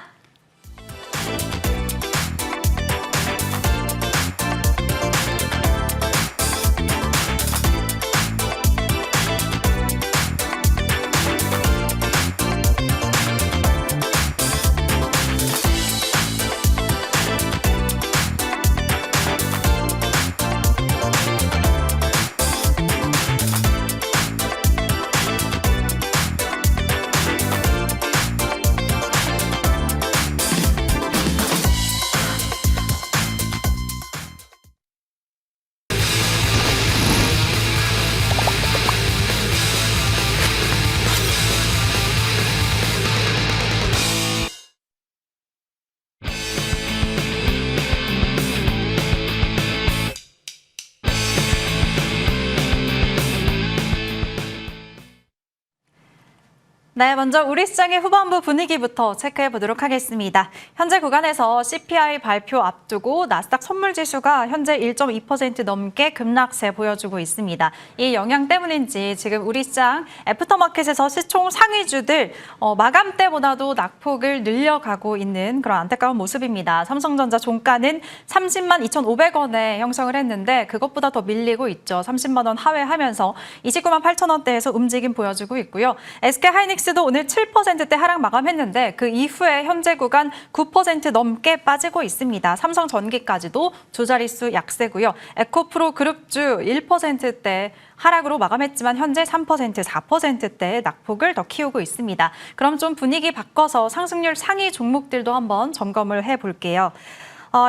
네, 먼저 우리 시장의 후반부 분위기부터 체크해 보도록 하겠습니다. 현재 구간에서 CPI 발표 앞두고 나스닥 선물지수가 현재 1.2% 넘게 급락세 보여주고 있습니다. 이 영향 때문인지 지금 우리 시장 애프터마켓에서 시총 상위주들 마감 때보다도 낙폭을 늘려가고 있는 그런 안타까운 모습입니다. 삼성전자 종가는 30만 2,500원에 형성을 했는데 그것보다 더 밀리고 있죠. 30만 원 하회하면서 29만 8천 원대에서 움직임 보여주고 있고요. SK하이닉스도 오늘 7%대 하락 마감했는데 그 이후에 현재 구간 9% 넘게 빠지고 있습니다. 삼성전기까지도 두 자릿수 약세고요. 에코프로 그룹주 1%대 하락으로 마감했지만 현재 3%, 4%대 낙폭을 더 키우고 있습니다. 그럼 좀 분위기 바꿔서 상승률 상위 종목들도 한번 점검을 해볼게요.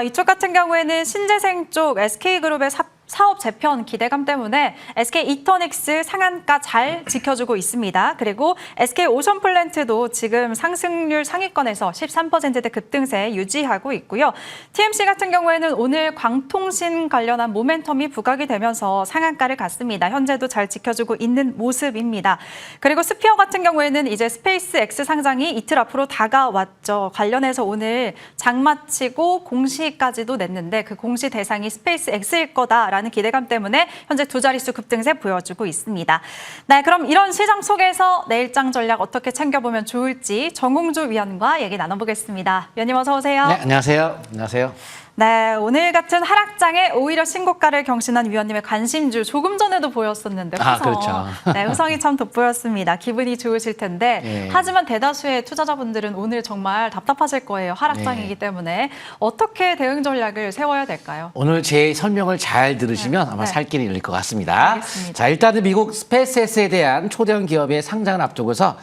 이쪽 같은 경우에는 신재생 쪽 SK그룹의 사업 재편 기대감 때문에 SK 이터닉스 상한가 잘 지켜주고 있습니다. 그리고 SK 오션플랜트도 지금 상승률 상위권에서 13%대 급등세 유지하고 있고요. TMC 같은 경우에는 오늘 광통신 관련한 모멘텀이 부각이 되면서 상한가를 갔습니다. 현재도 잘 지켜주고 있는 모습입니다. 그리고 스피어 같은 경우에는 이제 스페이스 X 상장이 이틀 앞으로 다가왔죠. 관련해서 오늘 장 마치고 공시까지도 냈는데 그 공시 대상이 스페이스 X일 거다라는 기대감 때문에 현재 두 자릿수 급등세 보여주고 있습니다. 네, 그럼 이런 시장 속에서 내일장 전략 어떻게 챙겨보면 좋을지 정홍주 위원과 얘기 나눠보겠습니다. 위원님 어서 오세요. 네, 안녕하세요. 안녕하세요. 네, 오늘 같은 하락장에 오히려 신고가를 경신한 위원님의 관심주 조금 전에도 보였었는데 아, 그렇죠. 네, 후성이 참 돋보였습니다. 기분이 좋으실 텐데 네. 하지만 대다수의 투자자분들은 오늘 정말 답답하실 거예요. 하락장이기 네. 때문에 어떻게 대응 전략을 세워야 될까요? 오늘 제 설명을 잘 들으시면 네. 아마 네. 살 길이 열릴 것 같습니다. 알겠습니다. 자, 일단은 미국 스페이스X에 대한 초대형 기업의 상장을 앞두고서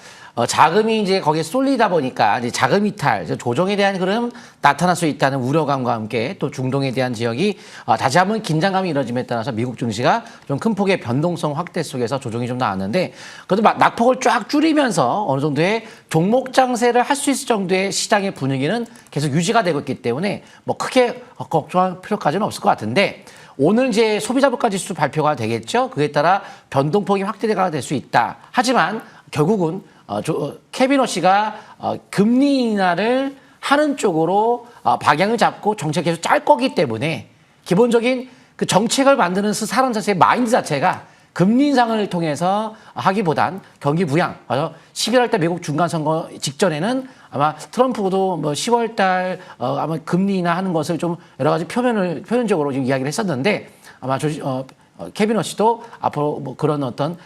자금이 이제 거기에 쏠리다 보니까 이제 자금 이탈, 조정에 대한 흐름 나타날 수 있다는 우려감과 함께 또 중동에 대한 지역이 다시 한번 긴장감이 이뤄짐에 따라서 미국 증시가 좀 큰 폭의 변동성 확대 속에서 조정이 좀 나왔는데 그래도 낙폭을 쫙 줄이면서 어느 정도의 종목 장세를 할 수 있을 정도의 시장의 분위기는 계속 유지가 되고 있기 때문에 뭐 크게 걱정할 필요까지는 없을 것 같은데 오늘 이제 소비자 물가 지수 발표가 되겠죠. 그에 따라 변동폭이 확대가 될 수 있다. 하지만 결국은 케빈 워시가 금리 인하를 하는 쪽으로 방향을 잡고 정책을 계속 짤 거기 때문에 기본적인 그 정책을 만드는 사람 자체의 마인드 자체가 금리 인상을 통해서 하기보단 경기 부양. 11월 달 미국 중간 선거 직전에는 아마 트럼프도 뭐 10월 달 아마 금리 인하하는 것을 좀 여러 가지 표면적으로 지금 이야기를 했었는데 아마 케빈 워시도 앞으로 뭐 그런 어떤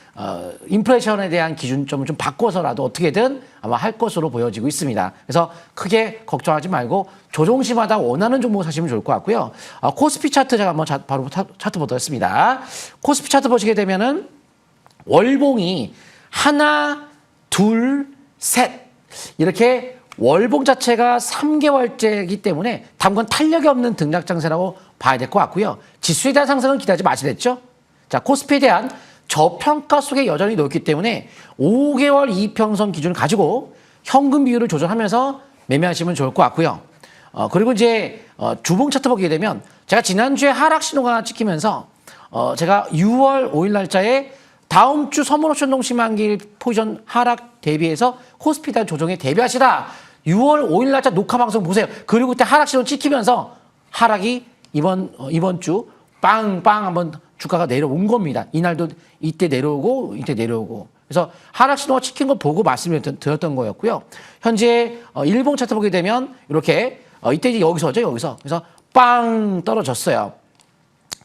인플레이션에 대한 기준점을 좀 바꿔서라도 어떻게든 아마 할 것으로 보여지고 있습니다. 그래서 크게 걱정하지 말고 조종시마다 원하는 종목 사시면 좋을 것 같고요. 코스피 차트 제가 한번 바로 차트 보도록 했습니다. 코스피 차트 보시게 되면은 월봉이 하나, 둘, 셋 이렇게 월봉 자체가 3개월째이기 때문에 당분 탄력이 없는 등락 장세라고 봐야 될 것 같고요. 지수에 대한 상승은 기대하지 마시랬죠. 자, 코스피에 대한 저평가 속에 여전히 놓였기 때문에 5개월 이평선 기준을 가지고 현금 비율을 조절하면서 매매하시면 좋을 것 같고요. 그리고 이제 주봉 차트 보게 되면 제가 지난주에 하락 신호가 찍히면서 제가 6월 5일 날짜에 다음 주 선물옵션 동시만기일 포지션 하락 대비해서 코스피에 대한 조정에 대비하시라. 6월 5일 날짜 녹화 방송 보세요. 그리고 그때 하락 신호 찍히면서 하락이 이번 주 빵빵 한번 주가가 내려온 겁니다. 이날도 이때 내려오고 이때 내려오고. 그래서 하락 신호가 찍힌 거 보고 말씀을 드렸던 거였고요. 현재 일봉 차트 보게 되면 이렇게 이때 이제 여기서죠. 그래서 빵 떨어졌어요.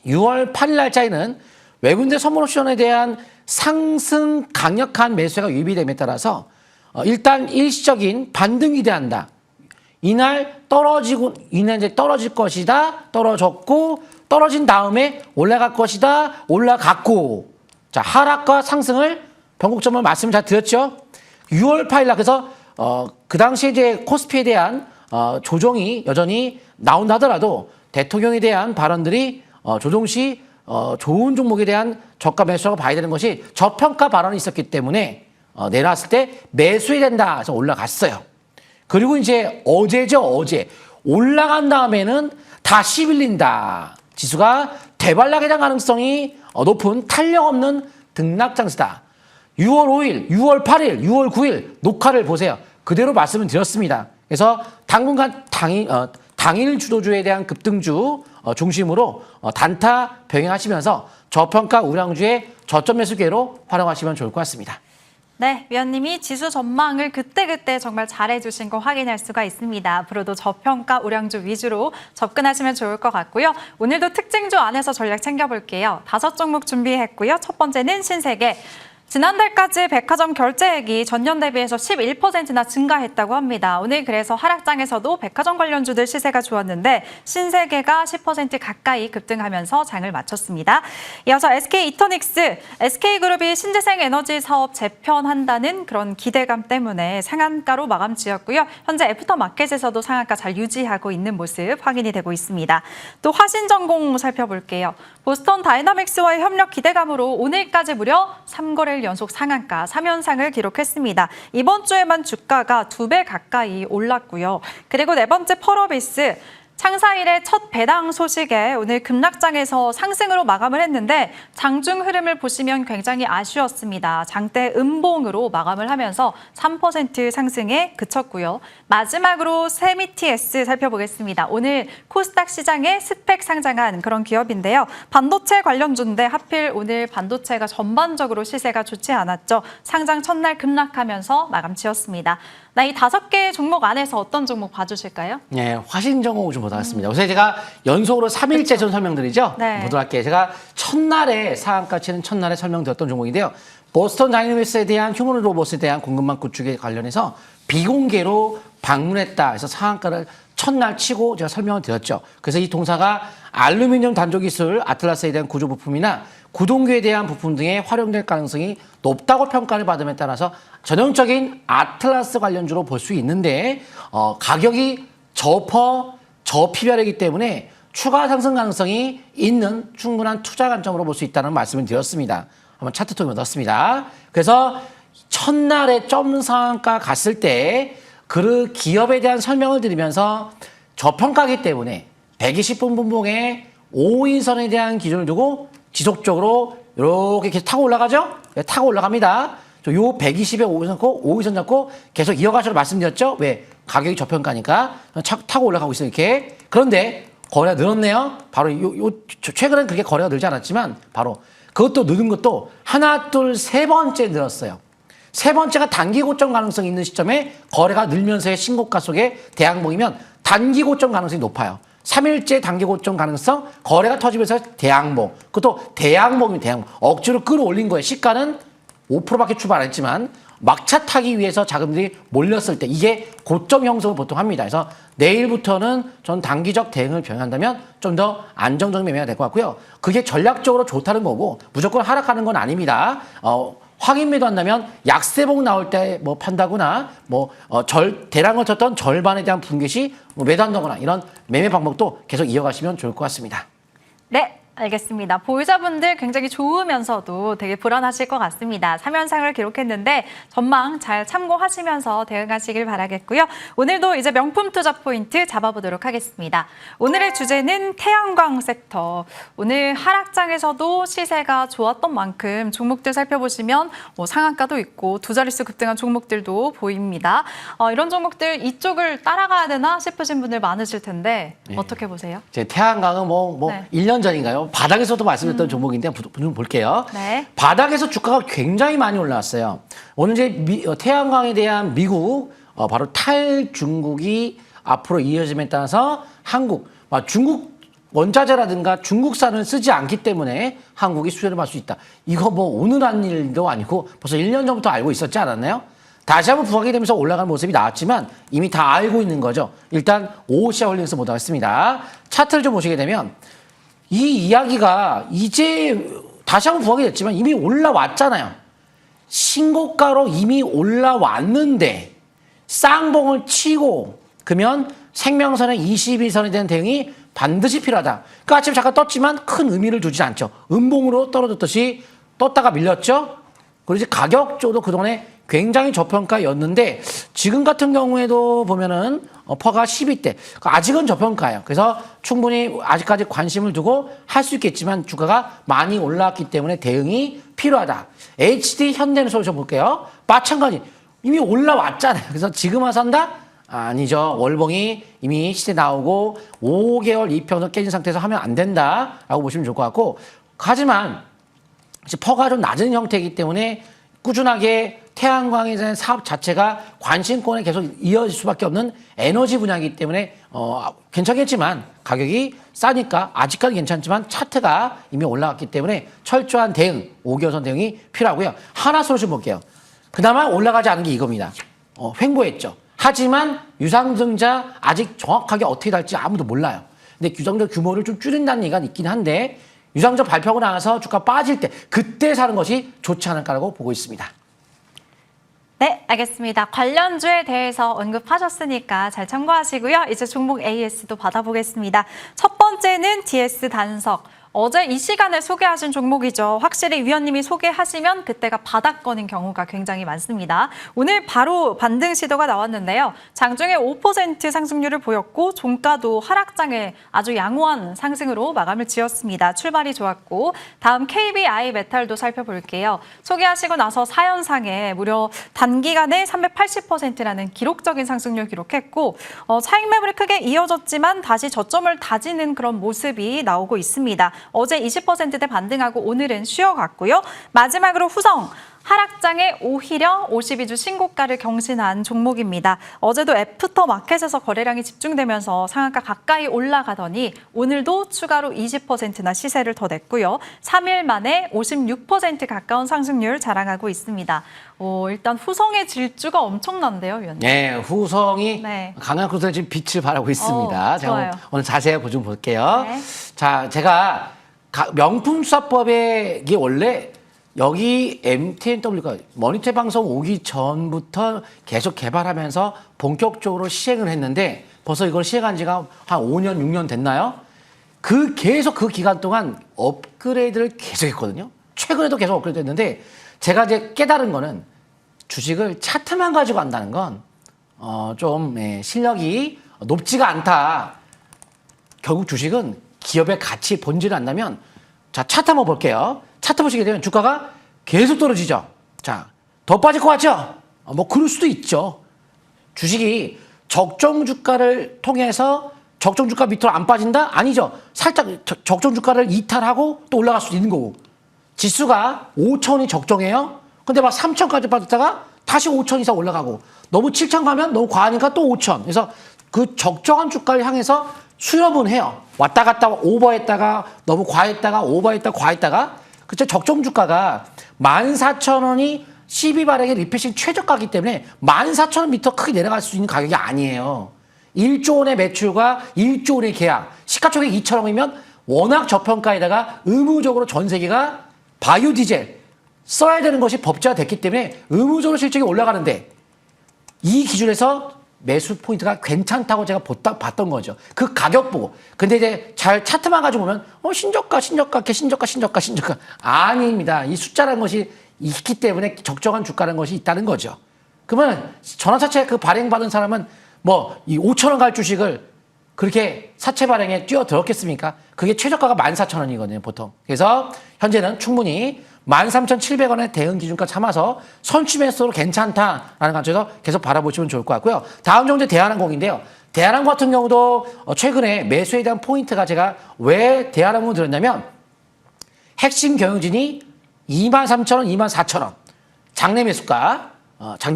6월 8일 날짜에는 외국인들 선물옵션에 대한 상승 강력한 매수가 유입이 됨에 따라서 일단 일시적인 반등이 기대한다. 이날 이제 떨어질 것이다. 떨어졌고, 떨어진 다음에 올라갈 것이다. 올라갔고. 자, 하락과 상승을 변곡점을 말씀 잘 드렸죠. 6월 8일 날 그래서 그 당시에 이제 코스피에 대한 조정이 여전히 나온다 하더라도 대통령에 대한 발언들이 조정 시 좋은 종목에 대한 저가 매수라고 봐야 되는 것이 저평가 발언이 있었기 때문에 내려왔을 때 매수해야 된다 해서 올라갔어요. 그리고 이제 어제 올라간 다음에는 다시 밀린다. 지수가 대반락에 대한 가능성이 높은 탄력 없는 등락 장세다. 6월 5일, 6월 8일, 6월 9일 녹화를 보세요. 그대로 말씀을 드렸습니다. 그래서 당분간 당일 주도주에 대한 급등주 중심으로 단타 병행하시면서 저평가 우량주의 저점 매수 기회로 활용하시면 좋을 것 같습니다. 네, 위원님이 지수 전망을 그때그때 정말 잘해주신 거 확인할 수가 있습니다. 앞으로도 저평가 우량주 위주로 접근하시면 좋을 것 같고요. 오늘도 특징주 안에서 전략 챙겨볼게요. 5종목 준비했고요. 첫 번째는 신세계. 지난달까지 백화점 결제액이 전년 대비해서 11%나 증가했다고 합니다. 오늘 그래서 하락장에서도 백화점 관련주들 시세가 좋았는데 신세계가 10% 가까이 급등하면서 장을 마쳤습니다. 이어서 SK이터닉스, SK그룹이 신재생 에너지 사업 재편한다는 그런 기대감 때문에 상한가로 마감 지었고요. 현재 애프터마켓에서도 상한가 잘 유지하고 있는 모습 확인이 되고 있습니다. 또 화신전공 살펴볼게요. 보스턴 다이나믹스와의 협력 기대감으로 오늘까지 무려 3거래일 연속 상한가 3연상을 기록했습니다. 이번 주에만 주가가 2배 가까이 올랐고요. 그리고 네 번째 펄어비스. 창사일의 첫 배당 소식에 오늘 급락장에서 상승으로 마감을 했는데 장중 흐름을 보시면 굉장히 아쉬웠습니다. 장대 음봉으로 마감을 하면서 3% 상승에 그쳤고요. 마지막으로 세미TS 살펴보겠습니다. 오늘 코스닥 시장에 스펙 상장한 그런 기업인데요. 반도체 관련주인데 하필 오늘 반도체가 전반적으로 시세가 좋지 않았죠. 상장 첫날 급락하면서 마감 지었습니다. 이 5개 종목 안에서 어떤 종목 봐주실까요? 네, 화신정호 좀 보도록 하겠습니다. 요새 제가 연속으로 3일째 좀 설명드리죠? 네. 보도록 할게요. 제가 첫날에 상한가 치는 첫날에 설명드렸던 종목인데요. 보스턴 다이내믹스에 대한 휴먼 로봇에 대한 공급망 구축에 관련해서 비공개로 방문했다. 그래서 상한가를 첫날 치고 제가 설명을 드렸죠. 그래서 이 동사가 알루미늄 단조 기술, 아틀라스에 대한 구조 부품이나 구동규에 대한 부품 등에 활용될 가능성이 높다고 평가를 받음에 따라서 전형적인 아틀라스 관련주로 볼 수 있는데 가격이 저피별이기 때문에 추가 상승 가능성이 있는 충분한 투자 관점으로 볼 수 있다는 말씀을 드렸습니다. 한번 차트 통해 넣었습니다. 그래서 첫날에 점 상한가 갔을 때 그 기업에 대한 설명을 드리면서 저평가기 때문에 120분 분봉에 5인선에 대한 기준을 두고 지속적으로 이렇게 계속 타고 올라가죠? 네, 타고 올라갑니다. 요 120에 5인선 잡고 계속 이어가시라고 말씀드렸죠? 왜? 가격이 저평가니까 타고 올라가고 있어요, 이렇게. 그런데 거래가 늘었네요. 바로 최근엔 그렇게 거래가 늘지 않았지만 바로 그것도 느는 것도 하나, 둘, 세 번째 늘었어요. 세 번째가 단기 고점 가능성이 있는 시점에 거래가 늘면서의 신고가 속에 대항봉이면 단기 고점 가능성이 높아요. 3일째 단기 고점 가능성, 거래가 터지면서 대항봉. 그것도 대항봉이면 대항봉. 억지로 끌어올린 거예요. 시가는 5%밖에 출발 안 했지만 막차 타기 위해서 자금들이 몰렸을 때 이게 고점 형성을 보통 합니다. 그래서 내일부터는 전 단기적 대응을 병행한다면 좀 더 안정적인 매매가 될 것 같고요. 그게 전략적으로 좋다는 거고 무조건 하락하는 건 아닙니다. 확인 매도한다면 약세봉 나올 때 뭐 판다거나 대량을 쳤던 절반에 대한 분기 시 매도한다거나 이런 매매 방법도 계속 이어가시면 좋을 것 같습니다. 네. 알겠습니다. 보유자분들 굉장히 좋으면서도 되게 불안하실 것 같습니다. 3연상을 기록했는데 전망 잘 참고하시면서 대응하시길 바라겠고요. 오늘도 이제 명품 투자 포인트 잡아보도록 하겠습니다. 오늘의 주제는 태양광 섹터. 오늘 하락장에서도 시세가 좋았던 만큼 종목들 살펴보시면 상한가도 있고 두 자릿수 급등한 종목들도 보입니다. 이런 종목들 이쪽을 따라가야 되나 싶으신 분들 많으실 텐데 어떻게 보세요? 제 태양광은 네. 1년 전인가요? 바닥에서도 말씀드렸던 종목인데 좀 볼게요. 네. 바닥에서 주가가 굉장히 많이 올라왔어요. 오늘 이제 태양광에 대한 미국 바로 탈중국이 앞으로 이어짐에 따라서 한국 중국 원자재라든가 중국산을 쓰지 않기 때문에 한국이 수혜를 받을 수 있다. 이거 오늘 한 일도 아니고 벌써 1년 전부터 알고 있었지 않았나요? 다시 한번 부각이 되면서 올라가는 모습이 나왔지만 이미 다 알고 있는 거죠. 일단 오시아 홀딩스 보도록 하겠습니다. 차트를 좀 보시게 되면 이 이야기가 이제 다시 한번 부각이 됐지만 이미 올라왔잖아요. 신고가로 이미 올라왔는데 쌍봉을 치고 그러면 생명선의 21선에 대한 대응이 반드시 필요하다. 그 아침에 잠깐 떴지만 큰 의미를 두지 않죠. 음봉으로 떨어졌듯이 떴다가 밀렸죠. 그리고 이제 가격 쪽도 그동안에 굉장히 저평가였는데 지금 같은 경우에도 보면은 퍼가 12대. 아직은 저평가예요. 그래서 충분히 아직까지 관심을 두고 할 수 있겠지만 주가가 많이 올라왔기 때문에 대응이 필요하다. HD 현대해솔루션 볼게요. 마찬가지. 이미 올라왔잖아요. 그래서 지금 와서 한다? 아니죠. 월봉이 이미 시세 나오고 5개월 이평선 깨진 상태에서 하면 안 된다라고 보시면 좋을 것 같고 하지만 퍼가 좀 낮은 형태이기 때문에 꾸준하게 태양광에 대한 사업 자체가 관심권에 계속 이어질 수밖에 없는 에너지 분야이기 때문에 괜찮겠지만 가격이 싸니까 아직까지 괜찮지만 차트가 이미 올라갔기 때문에 철저한 대응, 5개월선 대응이 필요하고요. 하나솔루션 볼게요. 그나마 올라가지 않은 게 이겁니다. 횡보했죠. 하지만 유상증자 아직 정확하게 어떻게 될지 아무도 몰라요. 근데 유상증자 규모를 좀 줄인다는 얘기가 있긴 한데 유상증자 발표하고 나서 주가 빠질 때 그때 사는 것이 좋지 않을까라고 보고 있습니다. 네, 알겠습니다. 관련주에 대해서 언급하셨으니까 잘 참고하시고요. 이제 종목 AS도 받아보겠습니다. 첫 번째는 DS 단석. 어제 이 시간에 소개하신 종목이죠. 확실히 위원님이 소개하시면 그때가 바닥권인 경우가 굉장히 많습니다. 오늘 바로 반등 시도가 나왔는데요. 장중에 5% 상승률을 보였고 종가도 하락장에 아주 양호한 상승으로 마감을 지었습니다. 출발이 좋았고 다음 KBI 메탈도 살펴볼게요. 소개하시고 나서 4연상에 무려 단기간에 380%라는 기록적인 상승률 기록했고 차익 매물이 크게 이어졌지만 다시 저점을 다지는 그런 모습이 나오고 있습니다. 어제 20%대 반등하고 오늘은 쉬어갔고요. 마지막으로 후성. 하락장에 오히려 52주 신고가를 경신한 종목입니다. 어제도 애프터마켓에서 거래량이 집중되면서 상한가 가까이 올라가더니 오늘도 추가로 20%나 시세를 더 냈고요. 3일 만에 56% 가까운 상승률 자랑하고 있습니다. 일단 후성의 질주가 엄청난데요, 위원님. 네, 후성이 네. 강한 후성이 지금 빛을 발하고 있습니다. 좋아요. 제가 오늘 자세히 좀 볼게요. 네. 자, 제가 명품수사법에 이게 원래 여기 MTNW가 머니터 방송 오기 전부터 계속 개발하면서 본격적으로 시행을 했는데 벌써 이걸 시행한 지가 한 5년, 6년 됐나요? 계속 그 기간 동안 업그레이드를 계속 했거든요. 최근에도 계속 업그레이드 했는데 제가 이제 깨달은 거는 주식을 차트만 가지고 한다는 건 실력이 높지가 않다. 결국 주식은 기업의 가치 본질을 안다면 자, 차트 한번 볼게요. 차트 보시게 되면 주가가 계속 떨어지죠. 자, 더 빠질 것 같죠? 뭐 그럴 수도 있죠. 주식이 적정 주가를 통해서 적정 주가 밑으로 안 빠진다? 아니죠. 살짝 적정 주가를 이탈하고 또 올라갈 수도 있는 거고. 지수가 5천이 적정해요. 근데 막 3천까지 빠졌다가 다시 5천 이상 올라가고 너무 7천 가면 너무 과하니까 또 5천. 그래서 그 적정한 주가를 향해서 수렴은 해요. 왔다 갔다 오버했다가 너무 과했다가 오버했다가 과했다가 그쵸 적정 주가가 14,000원이 12발행의 리피싱 최저가이기 때문에 14,000원 미터 크게 내려갈 수 있는 가격이 아니에요. 1조 원의 매출과 1조 원의 계약, 시가총액 2천억이면 워낙 저평가에다가 의무적으로 전 세계가 바이오 디젤 써야 되는 것이 법제화됐기 때문에 의무적으로 실적이 올라가는데 이 기준에서 매수 포인트가 괜찮다고 제가 봤던 거죠. 그 가격 보고. 근데 이제 잘 차트만 가지고 보면 신저가 아닙니다. 이 숫자라는 것이 있기 때문에 적정한 주가라는 것이 있다는 거죠. 그러면 전환사채 그 발행받은 사람은 이 5,000원 갈 주식을 그렇게 사채 발행에 뛰어들었겠습니까? 그게 최저가가 14,000원이거든요, 보통. 그래서 현재는 충분히 13,700원의 대응 기준가 참아서 선취 매수로 괜찮다라는 관점에서 계속 바라보시면 좋을 것 같고요. 다음 종목 대한항공인데요. 대한항공 같은 경우도 최근에 매수에 대한 포인트가 제가 왜 대한항공을 들었냐면 핵심 경영진이 23,000원, 24,000원 장내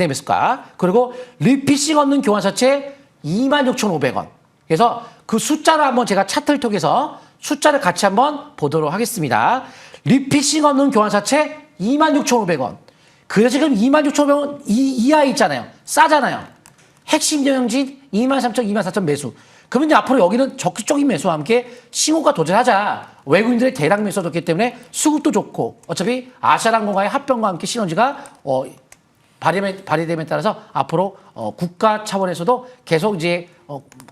매수가 그리고 리피싱 없는 교환사채 26,500원. 그래서 그 숫자를 한번 제가 차트를 통해서 숫자를 같이 한번 보도록 하겠습니다. 리피싱 없는 교환사채 26,500원. 그래서 지금 26,500원 이하에 있잖아요. 싸잖아요. 핵심 경영진 23,000, 24,000 매수. 그러면 이제 앞으로 여기는 적극적인 매수와 함께 신고가 도전하자. 외국인들의 대량 매수가 좋기 때문에 수급도 좋고 어차피 아시아항공과의 합병과 함께 시너지가 발휘됨에 따라서 앞으로 국가 차원에서도 계속 이제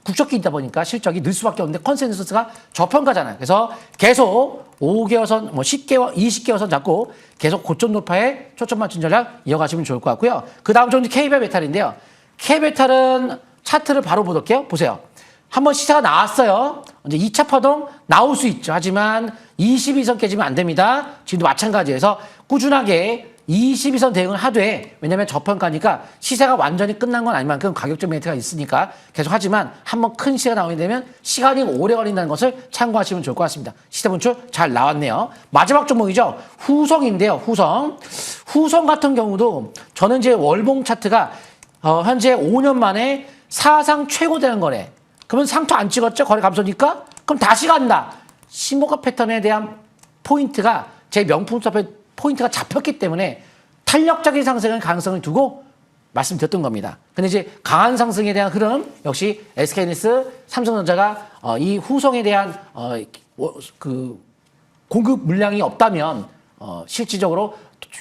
국적기이다 보니까 실적이 늘 수밖에 없는데 컨센서스가 저평가잖아요. 그래서 계속 5개월선, 10개월, 20개월선 잡고 계속 고점 돌파에 초점 맞춘 전략 이어가시면 좋을 것 같고요. 그 다음 종목 K베탈인데요. K베탈은 차트를 바로 보도록해요. 보세요. 한번 시세가 나왔어요. 이제 2차 파동 나올 수 있죠. 하지만 22선 깨지면 안 됩니다. 지금도 마찬가지여서 꾸준하게 22선 대응을 하되 왜냐면 저평가니까 시세가 완전히 끝난 건 아니만큼 가격적 메리트가 있으니까 계속 하지만 한번 큰 시세가 나오게 되면 시간이 오래 걸린다는 것을 참고하시면 좋을 것 같습니다. 시세 분출 잘 나왔네요. 마지막 종목이죠. 후성인데요. 후성 같은 경우도 저는 이제 월봉 차트가 현재 5년 만에 사상 최고 되는 거래. 그러면 상투 안 찍었죠? 거래 감소니까? 그럼 다시 간다. 신고가 패턴에 대한 포인트가 제 명품 수업에 포인트가 잡혔기 때문에 탄력적인 상승의 가능성을 두고 말씀드렸던 겁니다. 근데 이제 강한 상승에 대한 흐름 역시 SK하이닉스, 삼성전자가 이 후성에 대한 그 공급 물량이 없다면 실질적으로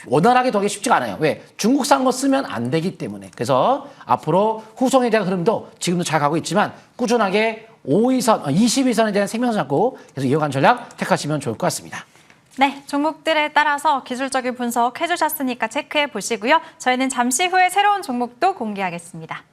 원활하게 더하기 쉽지가 않아요. 왜? 중국산 거 쓰면 안 되기 때문에. 그래서 앞으로 후성에 대한 흐름도 지금도 잘 가고 있지만 꾸준하게 5위선, 22선에 대한 생명선 잡고 계속 이어간 전략 택하시면 좋을 것 같습니다. 네, 종목들에 따라서 기술적인 분석 해주셨으니까 체크해 보시고요. 저희는 잠시 후에 새로운 종목도 공개하겠습니다.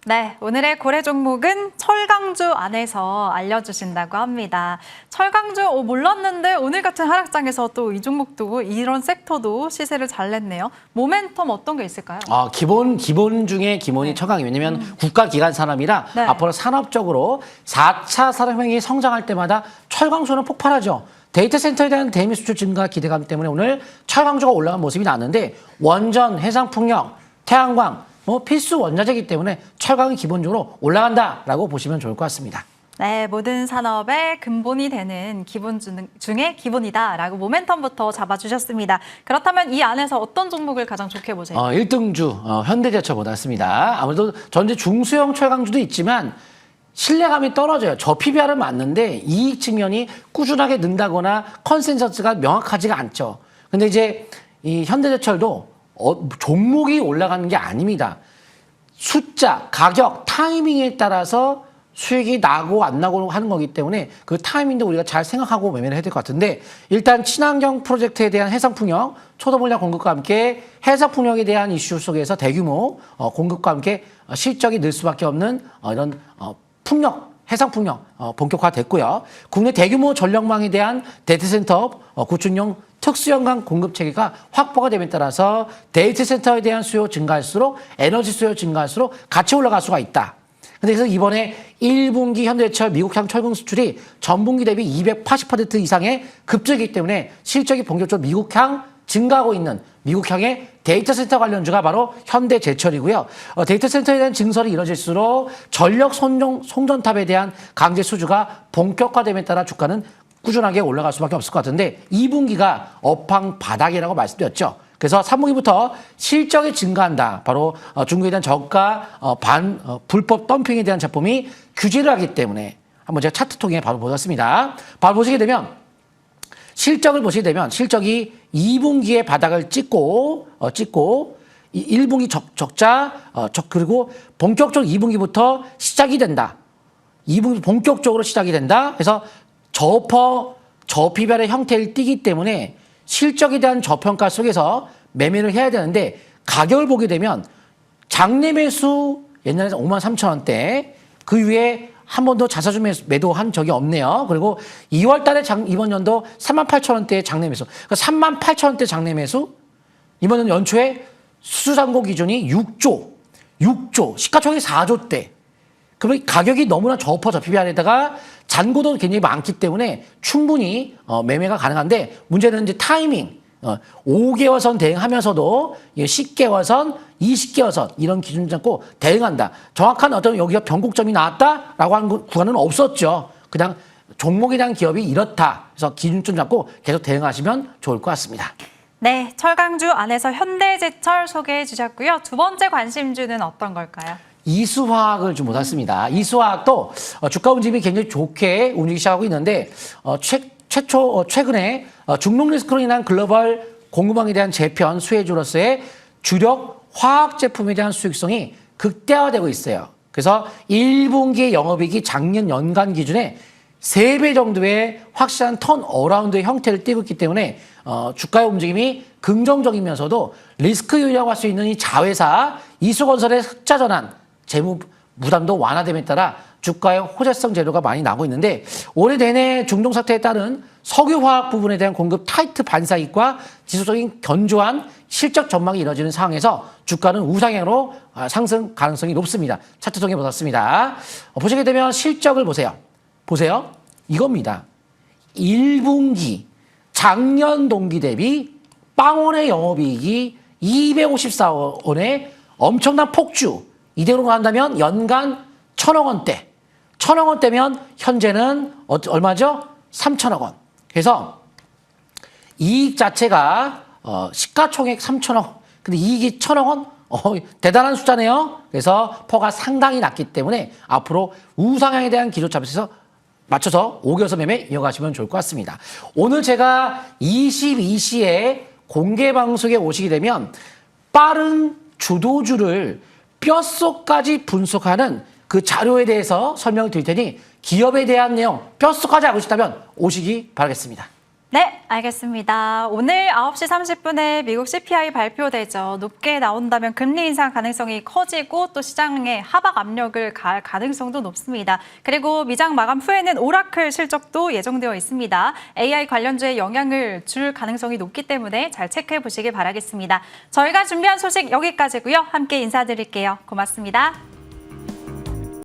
네, 네, 오늘의 고래 종목은 철강주 안에서 알려주신다고 합니다. 철강주 몰랐는데 오늘 같은 하락장에서 또 이 종목도 이런 섹터도 시세를 잘 냈네요. 모멘텀 어떤 게 있을까요? 기본 중에 기본이 철강이 왜냐면 국가기관 산업이라 네. 앞으로 산업적으로 4차 산업혁명이 성장할 때마다 철강수는 폭발하죠. 데이터 센터에 대한 대미 수출 증가 기대감 때문에 오늘 철강주가 올라간 모습이 나왔는데 원전, 해상풍력, 태양광 필수 원자재이기 때문에 철강이 기본적으로 올라간다라고 보시면 좋을 것 같습니다. 네, 모든 산업의 근본이 되는 기본 중에 기본이다라고 모멘텀부터 잡아주셨습니다. 그렇다면 이 안에서 어떤 종목을 가장 좋게 보세요? 1등주 현대제철보다 낫습니다. 아무래도 전체 중소형 철강주도 있지만 신뢰감이 떨어져요. 저 PBR은 맞는데 이익 측면이 꾸준하게 는다거나 컨센서스가 명확하지가 않죠. 근데 이제 이 현대제철도 종목이 올라가는 게 아닙니다. 숫자, 가격, 타이밍에 따라서 수익이 나고 안 나고 하는 거기 때문에 그 타이밍도 우리가 잘 생각하고 매매를 해야 될 것 같은데 일단 친환경 프로젝트에 대한 해상풍력, 초도물량 공급과 함께 해상풍력에 대한 이슈 속에서 대규모 공급과 함께 실적이 늘 수밖에 없는 이런 풍력, 해상풍력 본격화됐고요. 국내 대규모 전력망에 대한 데이터센터 구축용 특수연강 공급 체계가 확보가 됨에 따라서 데이터 센터에 대한 수요 증가할수록 에너지 수요 증가할수록 같이 올라갈 수가 있다. 근데 그래서 이번에 1분기 현대제철 미국향 철강 수출이 전분기 대비 280% 이상의 급증이기 때문에 실적이 본격적으로 미국향 증가하고 있는 미국향의 데이터 센터 관련주가 바로 현대제철이고요. 데이터 센터에 대한 증설이 이뤄질수록 전력 송전탑에 대한 강제 수주가 본격화됨에 따라 주가는 꾸준하게 올라갈 수밖에 없을 것 같은데 2분기가 업황 바닥이라고 말씀드렸죠. 그래서 3분기부터 실적이 증가한다. 바로 중국에 대한 저가 불법 덤핑에 대한 제품이 규제를 하기 때문에 한번 제가 차트 통해 바로 보겠습니다. 바로 보시게 되면 실적을 보시게 되면 실적이 2분기에 바닥을 찍고 1분기 적자 그리고 본격적으로 2분기부터 시작이 된다. 2분기 본격적으로 시작이 된다. 그래서 저PBR의 형태를 띠기 때문에 실적에 대한 저평가 속에서 매매를 해야 되는데 가격을 보게 되면 장내 매수 옛날에 53,000원대 그 위에 한 번도 자사주 매도한 적이 없네요. 그리고 2월 달에 이번 연도 38,000원대의 장내 매수. 그러니까 38,000원대 장내 매수 이번 연초에 수주잔고 기준이 6조 시가총액 4조대. 그러면 가격이 너무나 저퍼 PBR에다가 잔고도 굉장히 많기 때문에 충분히 매매가 가능한데 문제는 이제 타이밍 5개월선 대응하면서도 10개월선, 20개월선 이런 기준 잡고 대응한다. 정확한 어떤 여기가 변곡점이 나왔다라고 하는 구간은 없었죠. 그냥 종목에 대한 기업이 이렇다. 그래서 기준점 잡고 계속 대응하시면 좋을 것 같습니다. 네, 철강주 안에서 현대제철 소개해 주셨고요. 두 번째 관심주는 어떤 걸까요? 이수화학을 좀 못했습니다. 이수화학도 주가 움직임이 굉장히 좋게 움직이기 시작하고 있는데 최근에 중농 리스크로 인한 글로벌 공급망에 대한 재편 수혜주로서의 주력 화학 제품에 대한 수익성이 극대화되고 있어요. 그래서 1분기 영업이익이 작년 연간 기준에 3배 정도의 확실한 턴어라운드의 형태를 띠고 있기 때문에 주가의 움직임이 긍정적이면서도 리스크 요인이라고 할 수 있는 이 자회사 이수건설의 흑자 전환 재무 부담도 완화됨에 따라 주가의 호재성 재료가 많이 나고 있는데 올해 내내 중동 사태에 따른 석유화학 부분에 대한 공급 타이트 반사이익과 지속적인 견조한 실적 전망이 이뤄지는 상황에서 주가는 우상향으로 상승 가능성이 높습니다. 차트 통해 보셨습니다. 보시게 되면 실적을 보세요. 이겁니다. 1분기 작년 동기 대비 빵원의 영업이익이 254원의 엄청난 폭주. 이대로 간다면 연간 1,000억 원대. 1,000억 원대면 현재는 얼마죠? 3,000억 원. 그래서 이익 자체가 시가총액 3,000억. 근데 이익이 1,000억 원? 대단한 숫자네요. 그래서 퍼가 상당히 낮기 때문에 앞으로 우상향에 대한 기조차에서 맞춰서 5개월선 매매 이어가시면 좋을 것 같습니다. 오늘 제가 22시에 공개 방송에 오시게 되면 빠른 주도주를 뼛속까지 분석하는 그 자료에 대해서 설명을 드릴 테니 기업에 대한 내용 뼛속까지 알고 싶다면 오시기 바라겠습니다. 네, 알겠습니다. 오늘 9시 30분에 미국 CPI 발표되죠. 높게 나온다면 금리 인상 가능성이 커지고 또 시장에 하락 압력을 가할 가능성도 높습니다. 그리고 미장 마감 후에는 오라클 실적도 예정되어 있습니다. AI 관련주에 영향을 줄 가능성이 높기 때문에 잘 체크해 보시길 바라겠습니다. 저희가 준비한 소식 여기까지고요. 함께 인사드릴게요. 고맙습니다.